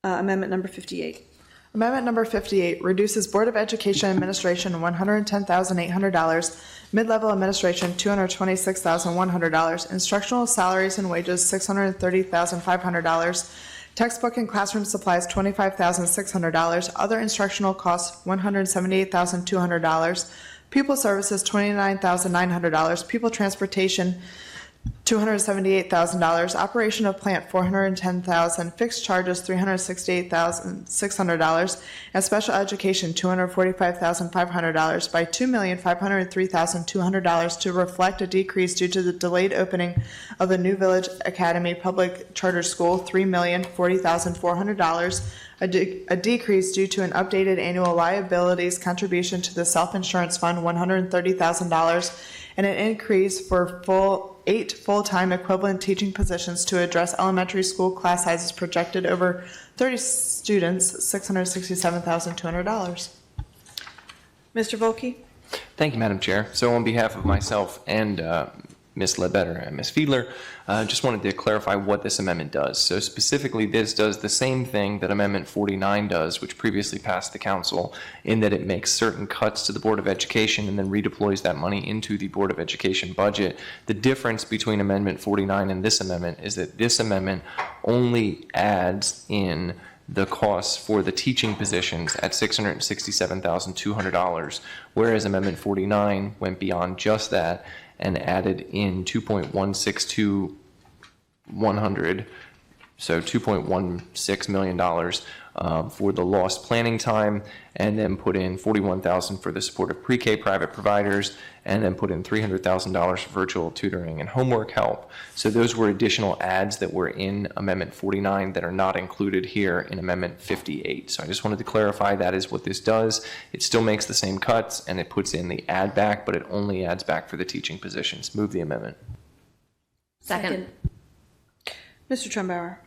Amendment number 58. Amendment number 58 reduces Board of Education administration $110,800, mid-level administration $226,100, instructional salaries and wages $630,500, textbook and classroom supplies $25,600, other instructional costs $178,200, pupil services $29,900, pupil transportation $278,000, operation of plant $410,000, fixed charges $368,600, and special education $245,500 by $2,503,200 to reflect a decrease due to the delayed opening of the New Village Academy Public Charter School $3,040,400, a decrease due to an updated annual liabilities contribution to the self-insurance fund $130,000, and an increase for 8 full-time equivalent teaching positions to address elementary school class sizes projected over 30 students, $667,200. Mr. Volkey? Thank you, Madam Chair. So on behalf of myself and Ms. Ledbetter and Ms. Fiedler, just wanted to clarify what this amendment does. So specifically, this does the same thing that Amendment 49 does, which previously passed the council, in that it makes certain cuts to the Board of Education and then redeploys that money into the Board of Education budget. The difference between Amendment 49 and this amendment is that this amendment only adds in the costs for the teaching positions at $667,200, whereas Amendment 49 went beyond just that and added in $2.162,100, so $2.16 million for the lost planning time, and then put in $41,000 for the support of pre-K private providers, and then put in $300,000 for virtual tutoring and homework help. So those were additional adds that were in Amendment 49 that are not included here in Amendment 58. So I just wanted to clarify that is what this does. It still makes the same cuts, and it puts in the add back, but it only adds back for the teaching positions. Move the amendment. Second. Mr. Trumbauer?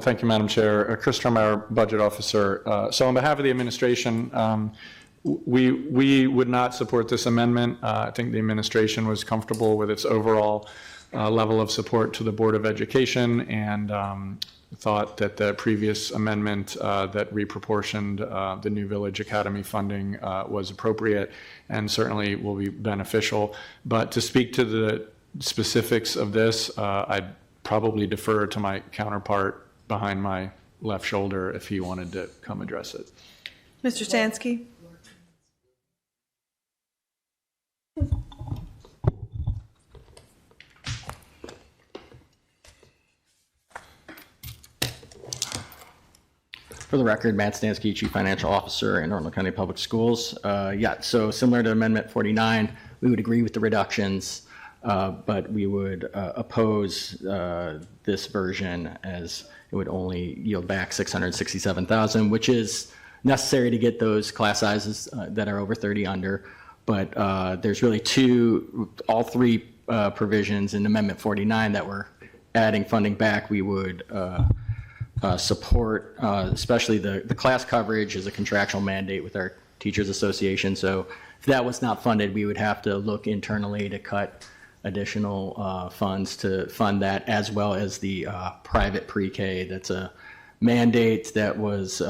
Thank you, Madam Chair. Chris Trumbauer, Budget Officer. So on behalf of the administration, we would not support this amendment. I think the administration was comfortable with its overall level of support to the Board of Education, and thought that the previous amendment that reproportioned the New Village Academy funding was appropriate and certainly will be beneficial. But to speak to the specifics of this, I'd probably defer to my counterpart behind my left shoulder if he wanted to come address it. Mr. Stansky? For the record, Matt Stansky, Chief Financial Officer in Arundel County Public Schools. So similar to Amendment 49, we would agree with the reductions, but we would oppose this version as it would only yield back $667,000, which is necessary to get those class sizes that are over 30 under. But there's really all three provisions in Amendment 49 that we're adding funding back. We would support, especially the class coverage is a contractual mandate with our Teachers Association. So if that was not funded, we would have to look internally to cut additional funds to fund that, as well as the private pre-K. That's a mandate that was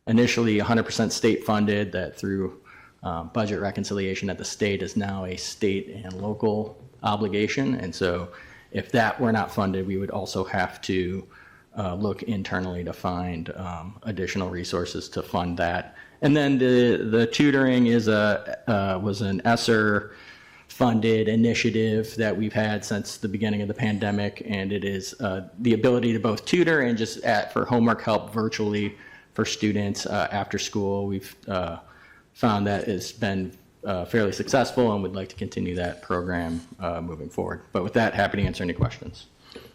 initially 100% state funded, that through budget reconciliation at the state is now a state and local obligation. And so if that were not funded, we would also have to look internally to find additional resources to fund that. And then the tutoring was an ESSER funded initiative that we've had since the beginning of the pandemic, and it is the ability to both tutor and just for homework help virtually for students after school. We've found that it's been fairly successful and would like to continue that program moving forward. But with that, happy to answer any questions.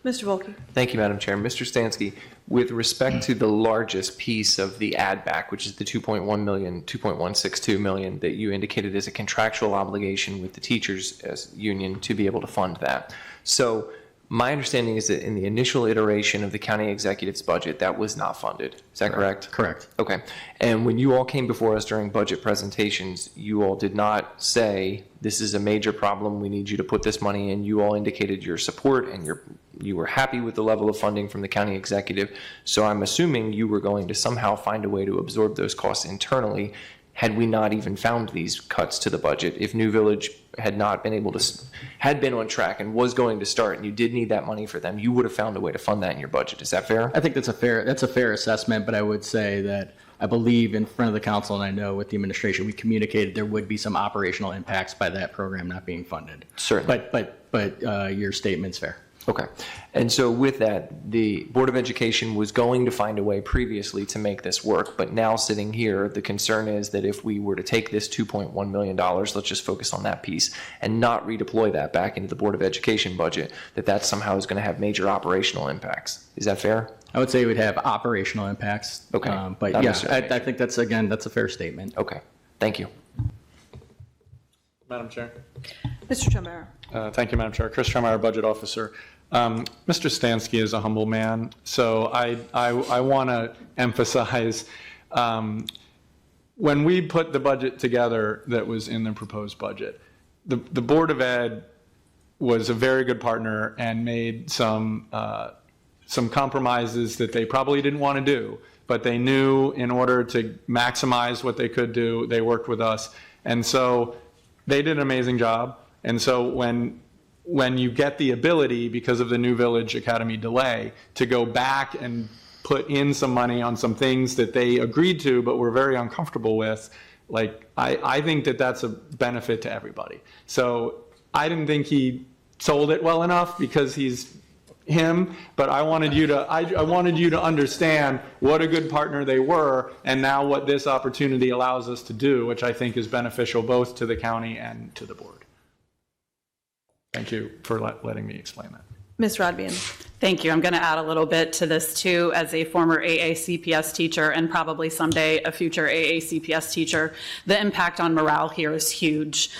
Mr. Volkey? Thank you, Madam Chair. Mr. Stansky, with respect to the largest piece of the add back, which is the $2.162 million that you indicated as a contractual obligation with the teachers as union to be able to fund that. So my understanding is that in the initial iteration of the county executive's budget, that was not funded. Is that correct? Correct. Okay. And when you all came before us during budget presentations, you all did not say, this is a major problem, we need you to put this money in. You all indicated your support and you were happy with the level of funding from the county executive. So I'm assuming you were going to somehow find a way to absorb those costs internally had we not even found these cuts to the budget. If New Village had not been able to, had been on track and was going to start, and you did need that money for them, you would have found a way to fund that in your budget. Is that fair? I think that's a fair assessment, but I would say that I believe in front of the council, and I know with the administration, we communicated there would be some operational impacts by that program not being funded. Certainly. But your statement's fair. Okay. And so with that, the Board of Education was going to find a way previously to make this work, but now sitting here, the concern is that if we were to take this $2.1 million, let's just focus on that piece, and not redeploy that back into the Board of Education budget, that somehow is going to have major operational impacts. Is that fair? I would say it would have operational impacts. Okay. But yeah, I think that's a fair statement. Okay. Thank you. Madam Chair. Mr. Chambera? Thank you, Madam Chair. Chris Tremere, Budget Officer. Mr. Stansky is a humble man, so I want to emphasize when we put the budget together that was in the proposed budget, the Board of Ed was a very good partner and made some compromises that they probably didn't want to do, but they knew in order to maximize what they could do, they worked with us. And so they did an amazing job. And so when you get the ability, because of the New Village Academy delay, to go back and put in some money on some things that they agreed to but were very uncomfortable with, like I think that's a benefit to everybody. So I didn't think he sold it well enough because he's him, but I wanted you to understand what a good partner they were, and now what this opportunity allows us to do, which I think is beneficial both to the county and to the board. Thank you for letting me explain that. Ms. Rodbian? Thank you. I'm going to add a little bit to this too, as a former AACPS teacher and probably someday a future AACPS teacher. The impact on morale here is huge.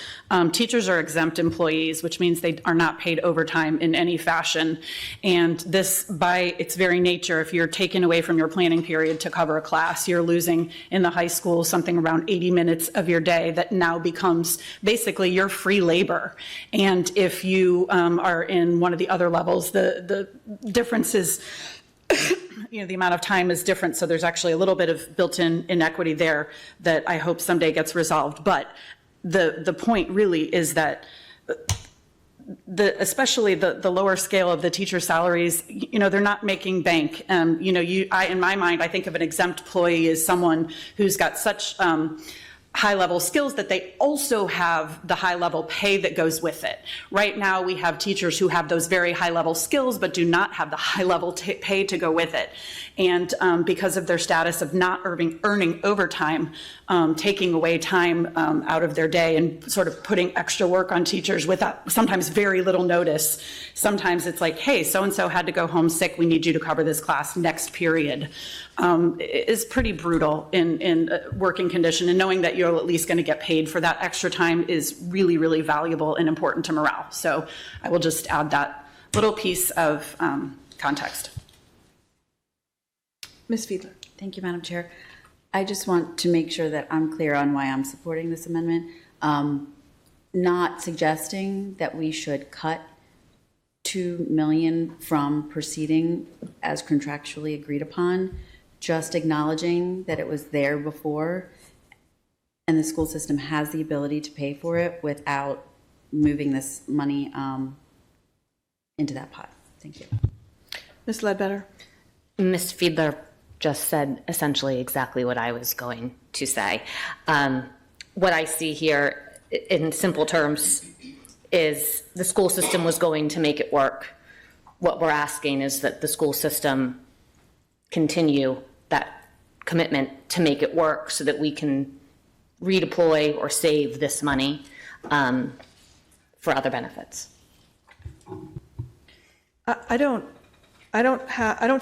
Teachers are exempt employees, which means they are not paid overtime in any fashion. And this, by its very nature, if you're taken away from your planning period to cover a class, you're losing in the high school something around 80 minutes of your day that now becomes basically your free labor. And if you are in one of the other levels, the difference is the amount of time is different, so there's actually a little bit of built-in inequity there that I hope someday gets resolved. But the point really is that especially the lower scale of the teacher salaries, they're not making bank. In my mind, I think of an exempt employee as someone who's got such high-level skills that they also have the high-level pay that goes with it. Right now, we have teachers who have those very high-level skills but do not have the high-level pay to go with it. And because of their status of not earning overtime, taking away time out of their day and sort of putting extra work on teachers with sometimes very little notice. Sometimes it's like, hey, so-and-so had to go home sick. We need you to cover this class next period. Is pretty brutal in working condition, and knowing that you're at least going to get paid for that extra time is really, really valuable and important to morale. So I will just add that little piece of context. Ms. Fiedler. Thank you, Madam Chair. I just want to make sure that I'm clear on why I'm supporting this amendment. Not suggesting that we should cut $2 million from proceeding as contractually agreed upon, just acknowledging that it was there before and the school system has the ability to pay for it without moving this money into that pot. Thank you. Ms. Ledbetter. Ms. Fiedler just said essentially exactly what I was going to say. What I see here in simple terms is the school system was going to make it work. What we're asking is that the school system continue that commitment to make it work so that we can redeploy or save this money for other benefits. I don't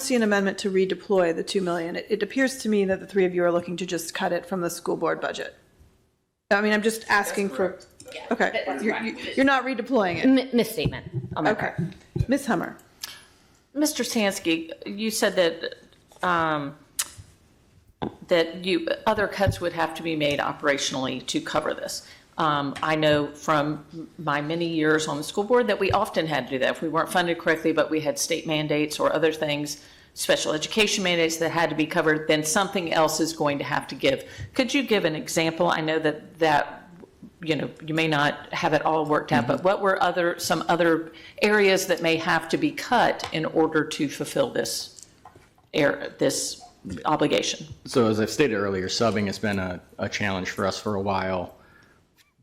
see an amendment to redeploy the $2 million. It appears to me that the three of you are looking to just cut it from the school board budget. I mean, I'm just asking for. Okay, you're not redeploying it. Misstatement on my Okay, part. Ms. Hummer. Mr. Stansky, you said that other cuts would have to be made operationally to cover this. I know from my many years on the school board that we often had to do that if we weren't funded correctly, but we had state mandates or other things, special education mandates that had to be covered, then something else is going to have to give. Could you give an example? I know that you may not have it all worked out, but what were some other areas that may have to be cut in order to fulfill this obligation? So as I've stated earlier, subbing has been a challenge for us for a while,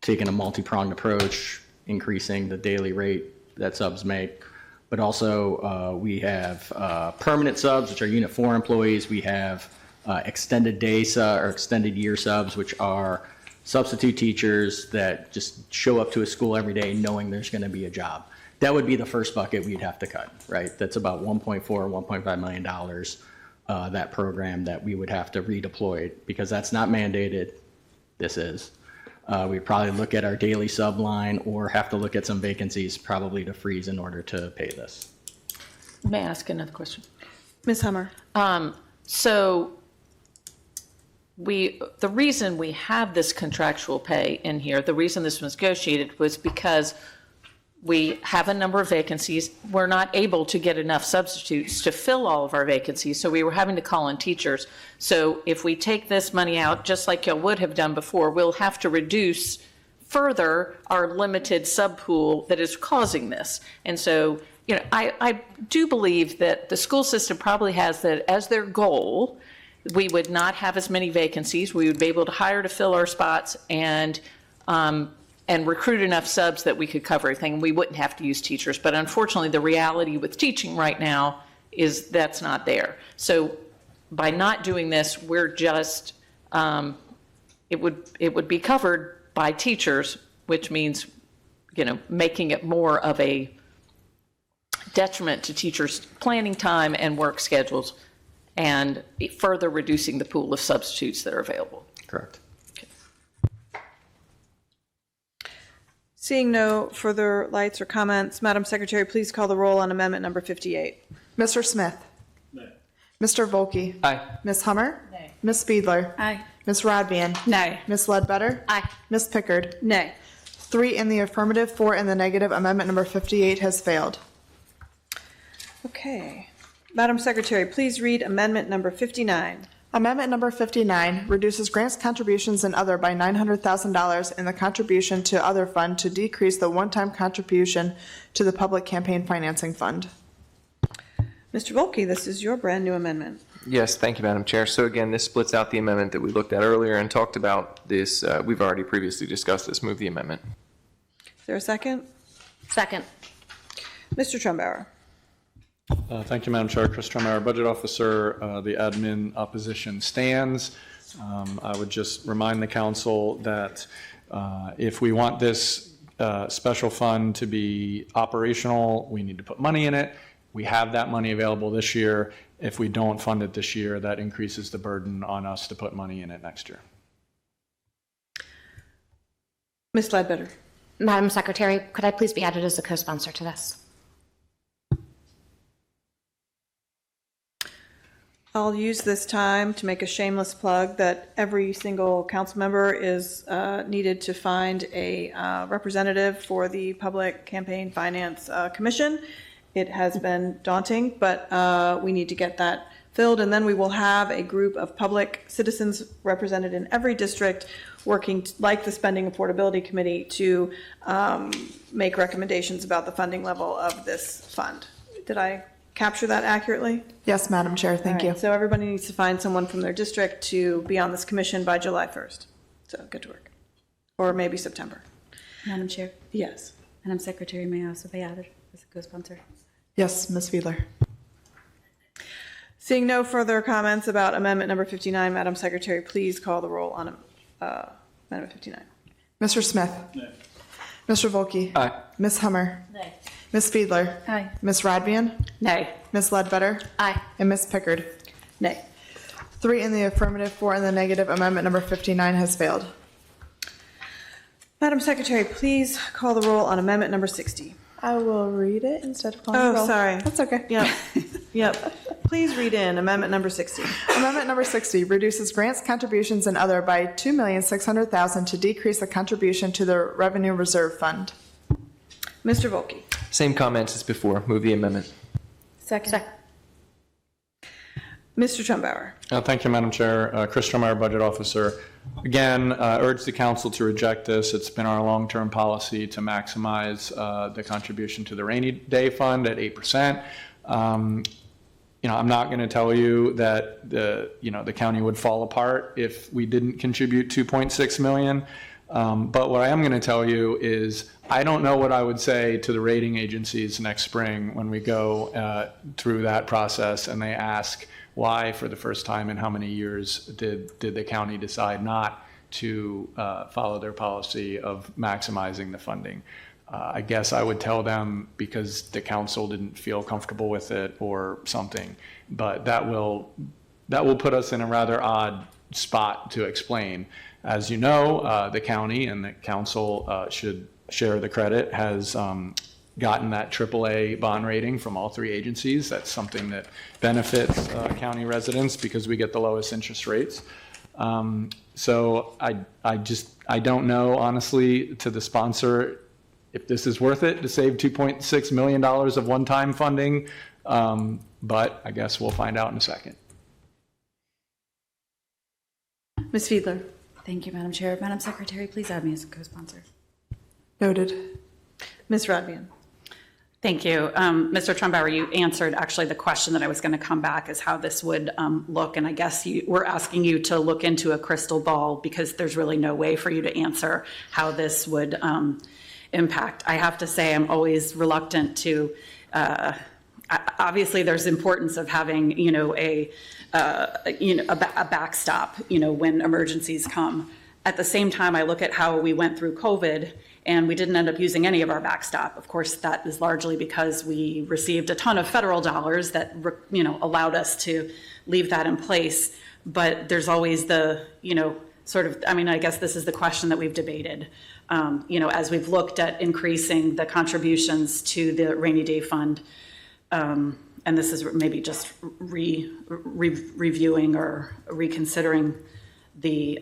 taking a multi-pronged approach, increasing the daily rate that subs make. But also we have permanent subs, which are Unit 4 employees. We have extended day or extended year subs, which are substitute teachers that just show up to a school every day knowing there's going to be a job. That would be the first bucket we'd have to cut, right? That's about $1.4 or $1.5 million, that program that we would have to redeploy, because that's not mandated. This is. We'd probably look at our daily sub line or have to look at some vacancies probably to freeze in order to pay this. May I ask another question? Ms. Hummer. So the reason we have this contractual pay in here, the reason this was negotiated was because we have a number of vacancies. We're not able to get enough substitutes to fill all of our vacancies, so we were having to call in teachers. So if we take this money out, just like y'all would have done before, we'll have to reduce further our limited sub pool that is causing this. And so, I do believe that the school system probably has that as their goal. We would not have as many vacancies. We would be able to hire to fill our spots and recruit enough subs that we could cover everything. We wouldn't have to use teachers. But unfortunately, the reality with teaching right now is that's not there. So by not doing this, we're just, it would be covered by teachers, which means, making it more of a detriment to teachers' planning time and work schedules, and further reducing the pool of substitutes that are available. Correct. Seeing no further lights or comments, Madam Secretary, please call the roll on amendment number 58. Mr. Smith. Nay. Mr. Volkey. Aye. Ms. Hummer. Nay. Ms. Fiedler. Aye. Ms. Radbian. Nay. Ms. Ledbetter. Aye. Ms. Pickard. Nay. 3 in the affirmative, 4 in the negative. Amendment number 58 has failed. Okay. Madam Secretary, please read amendment number 59. Amendment number 59 reduces grants, contributions, and other by $900,000 in the contribution to other fund to decrease the one-time contribution to the public campaign financing fund. Mr. Volkey, this is your brand-new amendment. Yes, thank you, Madam Chair. So again, this splits out the amendment that we looked at earlier and talked about this. We've already previously discussed this. Move the amendment. Is there a second? Second. Mr. Trumbauer. Thank you, Madam Chair. Chris Trumbauer, Budget Officer. The admin opposition stands. I would just remind the council that if we want this special fund to be operational, we need to put money in it. We have that money available this year. If we don't fund it this year, that increases the burden on us to put money in it next year. Ms. Ledbetter. Madam Secretary, could I please be added as a co-sponsor to this? I'll use this time to make a shameless plug that every single council member is needed to find a representative for the Public Campaign Finance Commission. It has been daunting, but we need to get that filled, and then we will have a group of public citizens represented in every district working like the Spending Affordability Committee to make recommendations about the funding level of this fund. Did I capture that accurately? Yes, Madam Chair, thank you. So everybody needs to find someone from their district to be on this commission by July 1st. So get to work. Or maybe September. Madam Chair, Yes. Madam Secretary, may I also be added as a co-sponsor? Yes, Ms. Fiedler. Seeing no further comments about amendment number 59, Madam Secretary, please call the roll on amendment 59. Mr. Smith. Nay. Mr. Volkey. Aye. Ms. Hummer. Nay. Ms. Fiedler. Aye. Ms. Radvian. Nay. Ms. Ledbetter. Aye. And Ms. Pickard. Nay. 3 in the affirmative, 4 in the negative. Amendment number 59 has failed. Madam Secretary, please call the roll on amendment number 60. I will read it instead of calling the roll. Oh, sorry. That's okay. Yep. Yep. Please read in amendment number 60. Amendment number 60 reduces grants, contributions, and other by $2,600,000 to decrease the contribution to the Revenue Reserve Fund. Mr. Volkey. Same comments as before. Move the amendment. Second. Mr. Trumbauer. Thank you, Madam Chair. Chris Trumbauer, Budget Officer. Again, urge the council to reject this. It's been our long-term policy to maximize the contribution to the rainy day fund at 8%. I'm not going to tell you that the county would fall apart if we didn't contribute 2.6 million. But what I am going to tell you is I don't know what I would say to the rating agencies next spring when we go through that process and they ask why, for the first time in how many years, did the county decide not to follow their policy of maximizing the funding. I guess I would tell them because the council didn't feel comfortable with it or something, but that will put us in a rather odd spot to explain. As you know, the county and the council should share the credit, has gotten that AAA bond rating from all 3 agencies. That's something that benefits county residents because we get the lowest interest rates. So I don't know, honestly, to the sponsor, if this is worth it to save $2.6 million of one-time funding, but I guess we'll find out in a second. Ms. Fiedler. Thank you, Madam Chair. Madam Secretary, please add me as a co-sponsor. Noted. Ms. Radvian. Thank you. Mr. Trumbauer, you answered actually the question that I was going to come back is how this would look. And I guess we're asking you to look into a crystal ball because there's really no way for you to answer how this would impact. I have to say I'm always reluctant to, obviously there's importance of having, a backstop, when emergencies come. At the same time, I look at how we went through COVID and we didn't end up using any of our backstop. Of course, that is largely because we received a ton of federal dollars that, allowed us to leave that in place. But there's always the, I guess this is the question that we've debated, as we've looked at increasing the contributions to the rainy day fund. And this is maybe just reviewing or reconsidering the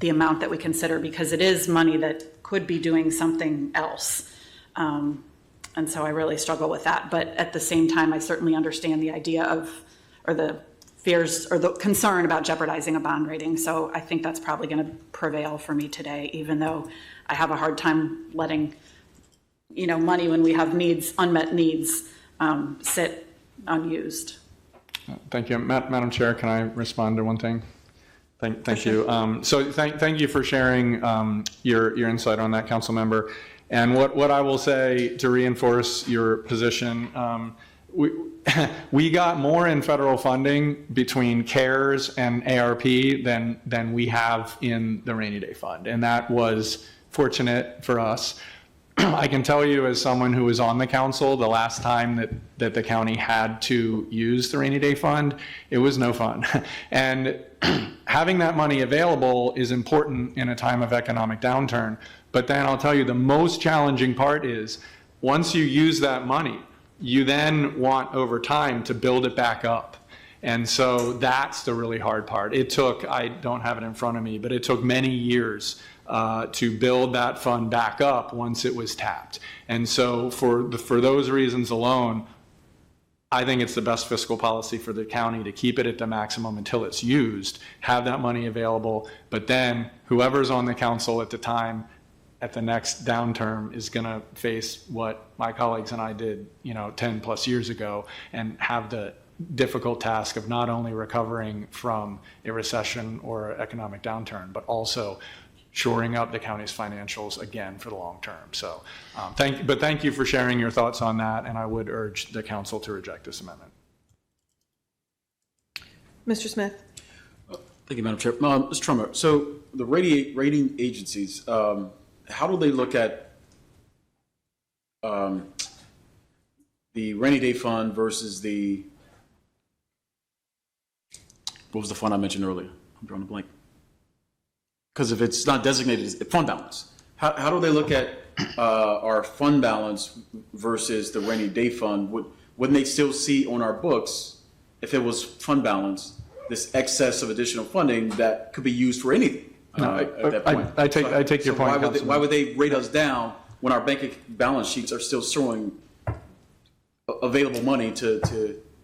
amount that we consider, because it is money that could be doing something else. And so I really struggle with that. But at the same time, I certainly understand the idea of, or the fears or the concern about jeopardizing a bond rating. So I think that's probably going to prevail for me today, even though I have a hard time letting, money when we have needs, unmet needs, sit unused. Thank you. Madam Chair, can I respond to one thing? Thank you. So thank you for sharing your insight on that, council member. And what I will say to reinforce your position, we got more in federal funding between CARES and ARP than we have in the rainy day fund. And that was fortunate for us. I can tell you, as someone who was on the council, the last time that the county had to use the rainy day fund, it was no fun. And having that money available is important in a time of economic downturn. But then I'll tell you, the most challenging part is once you use that money, you then want over time to build it back up. And so that's the really hard part. It took, I don't have it in front of me, but it took many years to build that fund back up once it was tapped. And so for those reasons alone, I think it's the best fiscal policy for the county to keep it at the maximum until it's used, have that money available, but then whoever's on the council at the time at the next downturn is going to face what my colleagues and I did, 10 plus years ago, and have the difficult task of not only recovering from a recession or economic downturn, but also shoring up the county's financials again for the long term. So thank you for sharing your thoughts on that, and I would urge the council to reject this amendment. Mr. Smith. Thank you, Madam Chair. Mr. Trummer, so the rating agencies, how do they look at the rainy day fund versus what was the fund I mentioned earlier? I'm drawing a blank. Because if it's not designated as fund balance, how do they look at our fund balance versus the rainy day fund? Wouldn't they still see on our books, if it was fund balance, this excess of additional funding that could be used for anything at that point? I take your point. Why would they rate us down when our bank balance sheets are still showing available money to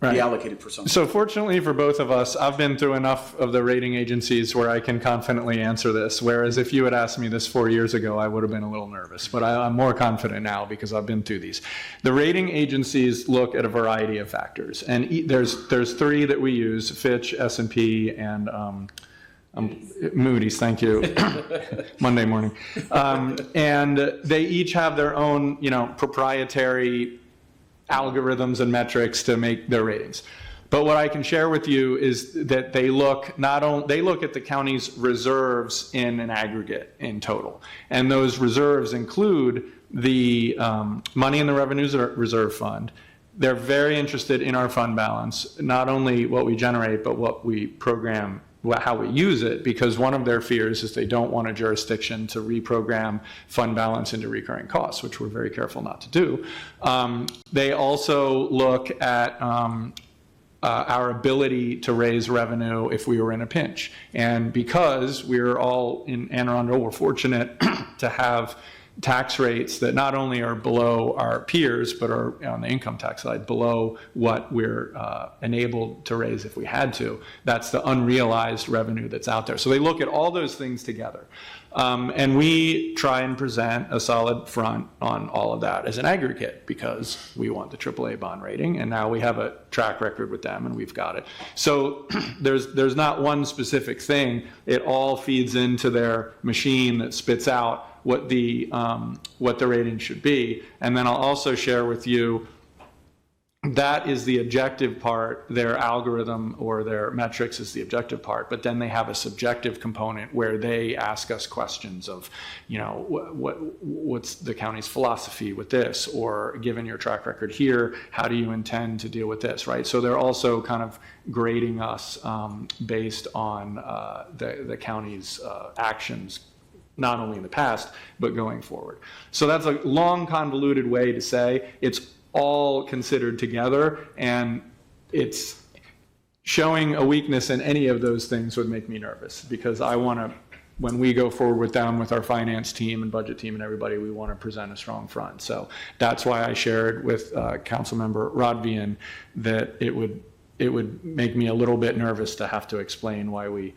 be allocated for something? So fortunately for both of us, I've been through enough of the rating agencies where I can confidently answer this, whereas if you had asked me this 4 years ago, I would have been a little nervous, but I'm more confident now because I've been through these. The rating agencies look at a variety of factors, and there's three that we use: Fitch, S&P, and Moody's, thank you, Monday morning. And they each have their own, proprietary algorithms and metrics to make their ratings. But what I can share with you is that they look at the county's reserves in an aggregate in total. And those reserves include the money in the revenues reserve fund. They're very interested in our fund balance, not only what we generate, but what we program, how we use it, because one of their fears is they don't want a jurisdiction to reprogram fund balance into recurring costs, which we're very careful not to do. They also look at our ability to raise revenue if we were in a pinch. And because we're all in Anne Arundel, we're fortunate to have tax rates that not only are below our peers, but are on the income tax side below what we're enabled to raise if we had to. That's the unrealized revenue that's out there. So they look at all those things together. And we try and present a solid front on all of that as an aggregate because we want the AAA bond rating, and now we have a track record with them and we've got it. So there's not one specific thing. It all feeds into their machine that spits out what the rating should be. And then I'll also share with you that is the objective part. Their algorithm or their metrics is the objective part, but then they have a subjective component where they ask us questions of, what's the county's philosophy with this, or given your track record here, how do you intend to deal with this, right? So they're also kind of grading us based on the county's actions, not only in the past, but going forward. So that's a long, convoluted way to say it's all considered together, and it's showing a weakness in any of those things would make me nervous because I want to when we go forward with them, with our finance team and budget team and everybody, we want to present a strong front. So that's why I shared with Councilmember Rodvian that it would make me a little bit nervous to have to explain why we,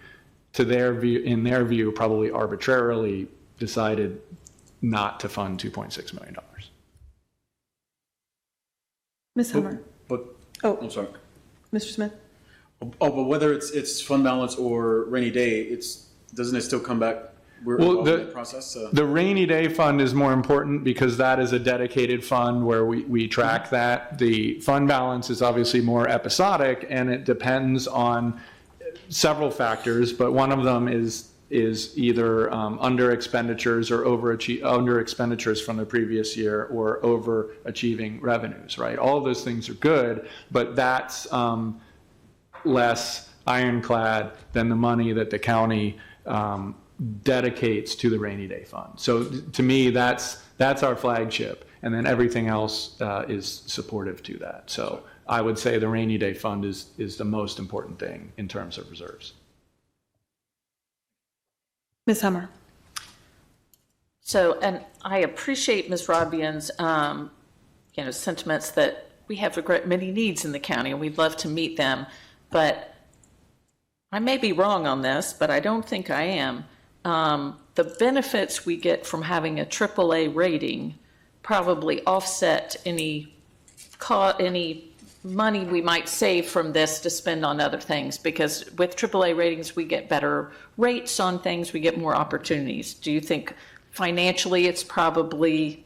to their view, in their view, probably arbitrarily decided not to fund $2.6 million. Ms. Hummer? But, Oh. I'm sorry. Mr. Smith? Oh, but whether it's fund balance or rainy day, doesn't it still come back? We're involved in that process. The rainy day fund is more important because that is a dedicated fund where we track that. The fund balance is obviously more episodic, and it depends on several factors, but one of them is either under expenditures or under expenditures from the previous year, or overachieving revenues, right? All of those things are good, but that's less ironclad than the money that the county dedicates to the rainy day fund. So to me, that's our flagship, and then everything else is supportive to that. So I would say the rainy day fund is the most important thing in terms of reserves. Ms. Hummer? So, and I appreciate Ms. Rodvian's, sentiments that we have many needs in the county and we'd love to meet them, but I may be wrong on this, but I don't think I am. The benefits we get from having a AAA rating probably offset any money we might save from this to spend on other things, because with AAA ratings, we get better rates on things, we get more opportunities. Do you think financially it's probably?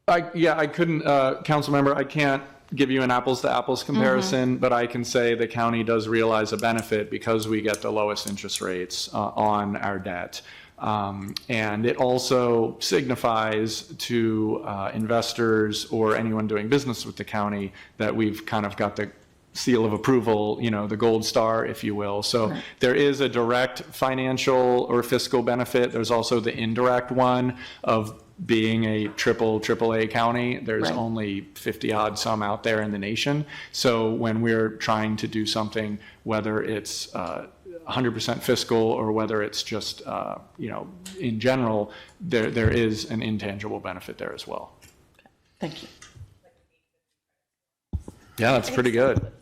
I couldn't, council member, I can't give you an apples to apples comparison, but I can say the county does realize a benefit because we get the lowest interest rates on our debt. And it also signifies to investors or anyone doing business with the county that we've kind of got the seal of approval, the gold star, if you will. So there is a direct financial or fiscal benefit. There's also the indirect one of being a AAA county. There's only 50 odd some out there in the nation. So when we're trying to do something, whether it's 100% fiscal or whether it's just, in general, there is an intangible benefit there as well. Thank you. Yeah, that's pretty good.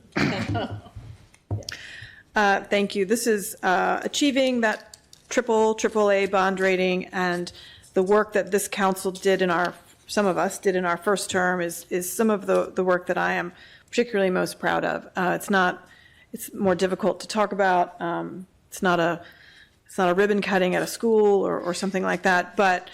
Thank you. This is achieving that AAA bond rating, and the work that this council did some of us did in our first term is some of the work that I am particularly most proud of. It's more difficult to talk about. It's not a ribbon cutting at a school or something like that, but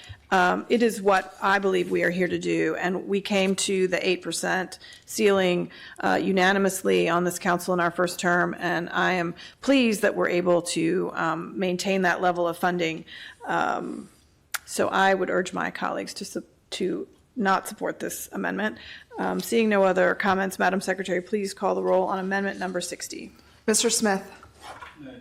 it is what I believe we are here to do. And we came to the 8% ceiling unanimously on this council in our first term, and I am pleased that we're able to maintain that level of funding. So I would urge my colleagues to not support this amendment. Seeing no other comments, Madam Secretary, please call the roll on amendment number 60. Mr. Smith? Nay.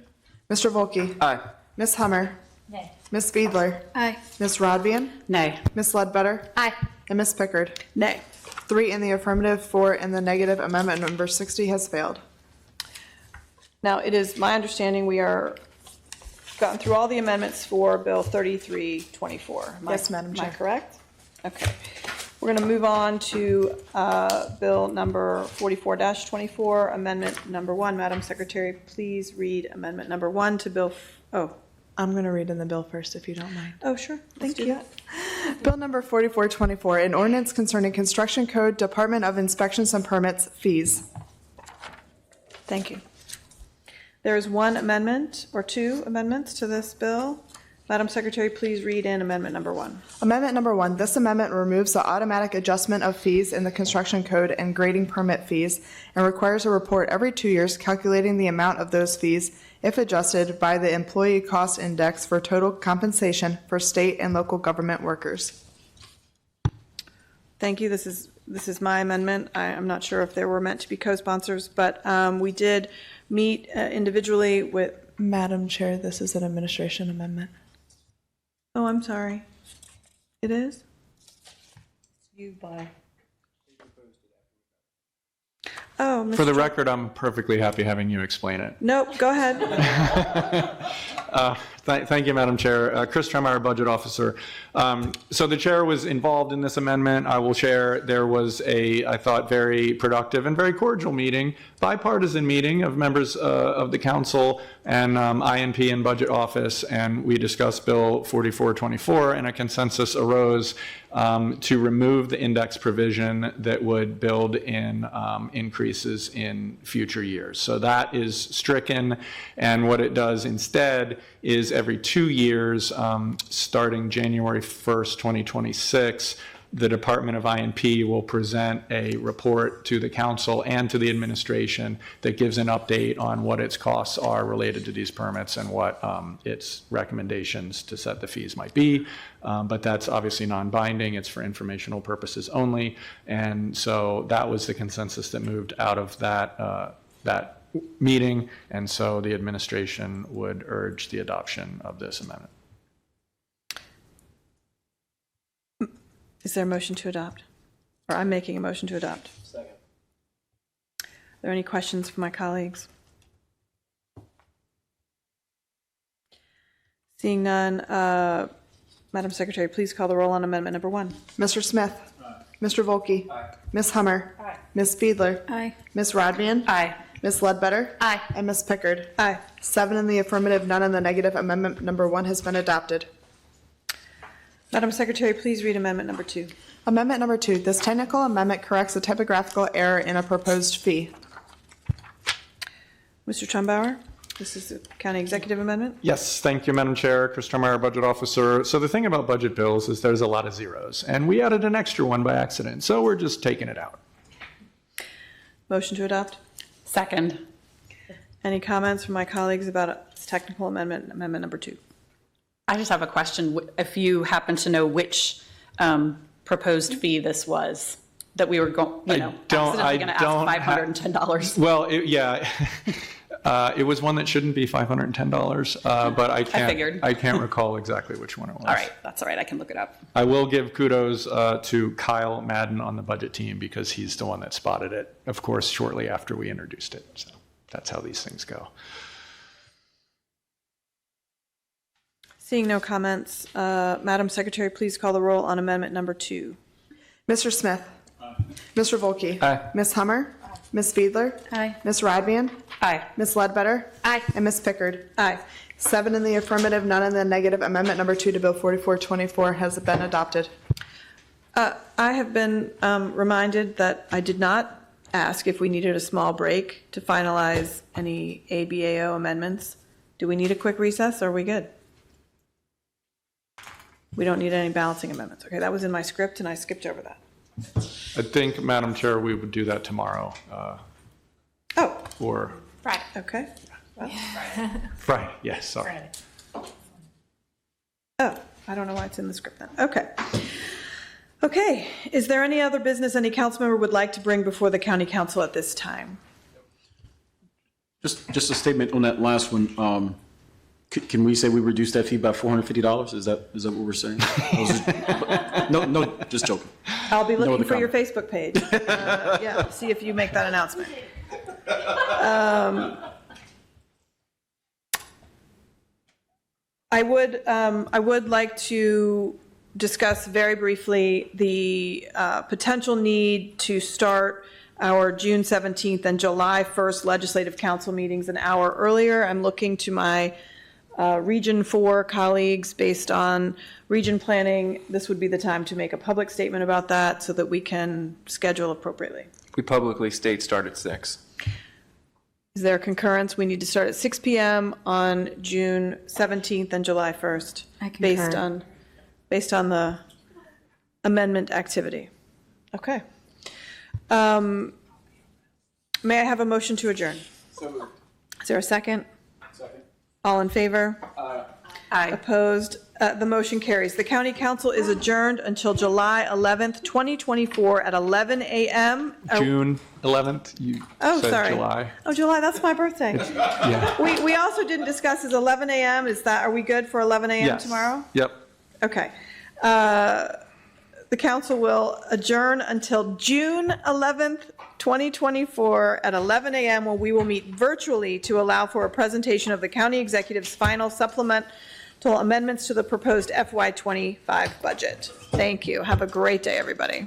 Mr. Volkey? Aye. Ms. Hummer? Nay. Ms. Fiedler? Aye. Ms. Rodvian? Nay. Ms. Ledbetter? Aye. And Ms. Pickard? Nay. 3 in the affirmative, 4 in the negative. Amendment number 60 has failed. Now, it is my understanding we are gotten through all the amendments for Bill 3324. Yes, Madam Chair. Am I correct? Okay. We're going to move on to Bill number 44-24, amendment number 1. Madam Secretary, please read amendment number 1 to Bill. I'm going to read in the bill first, if you don't mind. Oh, sure. Thank you. Bill number 4424, an ordinance concerning construction code, Department of Inspections and Permits, fees. Thank you. There is one amendment or two amendments to this bill. Madam Secretary, please read in amendment number 1. Amendment number 1, this amendment removes the automatic adjustment of fees in the construction code and grading permit fees and requires a report every 2 years calculating the amount of those fees if adjusted by the Employee Cost Index for total compensation for state and local government workers. Thank you. This is my amendment. I'm not sure if there were meant to be co-sponsors, but we did meet individually with. Madam Chair, this is an administration amendment. Oh, I'm sorry. It is? Oh, Mr. For the record, I'm perfectly happy having you explain it. Nope, go ahead. Thank you, Madam Chair. Chris Tremmeyer, Budget Officer. So the chair was involved in this amendment. I will share there was I thought, very productive and very cordial meeting, bipartisan meeting of members of the council and INP and Budget Office, and we discussed Bill 4424, and a consensus arose to remove the index provision that would build in increases in future years. So that is stricken, and what it does instead is every 2 years, starting January 1st, 2026, the Department of INP will present a report to the council and to the administration that gives an update on what its costs are related to these permits and what its recommendations to set the fees might be. But that's obviously non-binding. It's for informational purposes only. And so that was the consensus that moved out of that meeting. And so the administration would urge the adoption of this amendment. Is there a motion to adopt? Or I'm making a motion to adopt. Second. Are there any questions from my colleagues? Seeing none, Madam Secretary, please call the roll on amendment number 1. Mr. Smith. Mr. Volkey. Ms. Hummer. Ms. Fiedler. Aye. Ms. Rodvian. Aye. Ms. Ledbetter. Aye. And Ms. Pickard. Aye. 7 in the affirmative, none in the negative. Amendment number 1 has been adopted. Madam Secretary, please read amendment number 2. Amendment number 2, this technical amendment corrects a typographical error in a proposed fee. Mr. Trumbauer, this is a county executive amendment. Yes, thank you, Madam Chair. Chris Tremmeyer, Budget Officer. So the thing about budget bills is there's a lot of zeros, and we added an extra one by accident, so we're just taking it out. Motion to adopt. Second. Any comments from my colleagues about this technical amendment, amendment number 2? I just have a question. If you happen to know which proposed fee this was, that we were going, accidentally going to ask $510. Well, it was one that shouldn't be $510, but I can't recall exactly which one it was. All right, that's all right. I can look it up. I will give kudos to Kyle Madden on the budget team because he's the one that spotted it, of course, shortly after we introduced it. So that's how these things go. Seeing no comments, Madam Secretary, please call the roll on amendment number 2. Mr. Smith. Mr. Volkey. Aye. Ms. Hummer. Ms. Fiedler. Aye. Ms. Rodvian. Aye. Ms. Ledbetter. Aye. And Ms. Pickard. Aye. 7 in the affirmative, none in the negative. Amendment number 2 to Bill 4424 has been adopted. I have been reminded that I did not ask if we needed a small break to finalize any ABAO amendments. Do we need a quick recess, or are we good? We don't need any balancing amendments. Okay, that was in my script, and I skipped over that. I think, Madam Chair, we would do that tomorrow. Oh, Or Friday. okay. Well, Friday, yes, sorry. oh, I don't know why it's in the script then. Okay. Okay, is there any other business any council member would like to bring before the county council at this time? Just a statement on that last one. Can we say we reduced that fee by $450? Is that what we're saying? No, just joking. I'll be looking other for your comment. Facebook page. Yeah, see if you make that announcement. I would like to discuss very briefly the potential need to start our June 17th and July 1st Legislative Council meetings an hour earlier. I'm looking to my Region 4 colleagues based on region planning. This would be the time to make a public statement about that so that we can schedule appropriately. We publicly state start at 6. Is there concurrence? We need to start at 6 p.m. on June 17th and July 1st. I concur. Based on the amendment activity. Okay. May I have a motion to adjourn? Is there a second? Second. All in favor? Aye. Opposed? The motion carries. The county council is adjourned until July 11th, 2024 at 11 a.m. June 11th, you Oh, said sorry. July. Oh, July, that's my birthday. Yeah. We also didn't discuss is 11 a.m. Are we good for 11 a.m. Yes. tomorrow? Yep. Okay. the council will adjourn until June 11th, 2024 at 11 a.m. when we will meet virtually to allow for a presentation of the county executive's final supplemental amendments to the proposed FY25 budget. Thank you. Have a great day, everybody.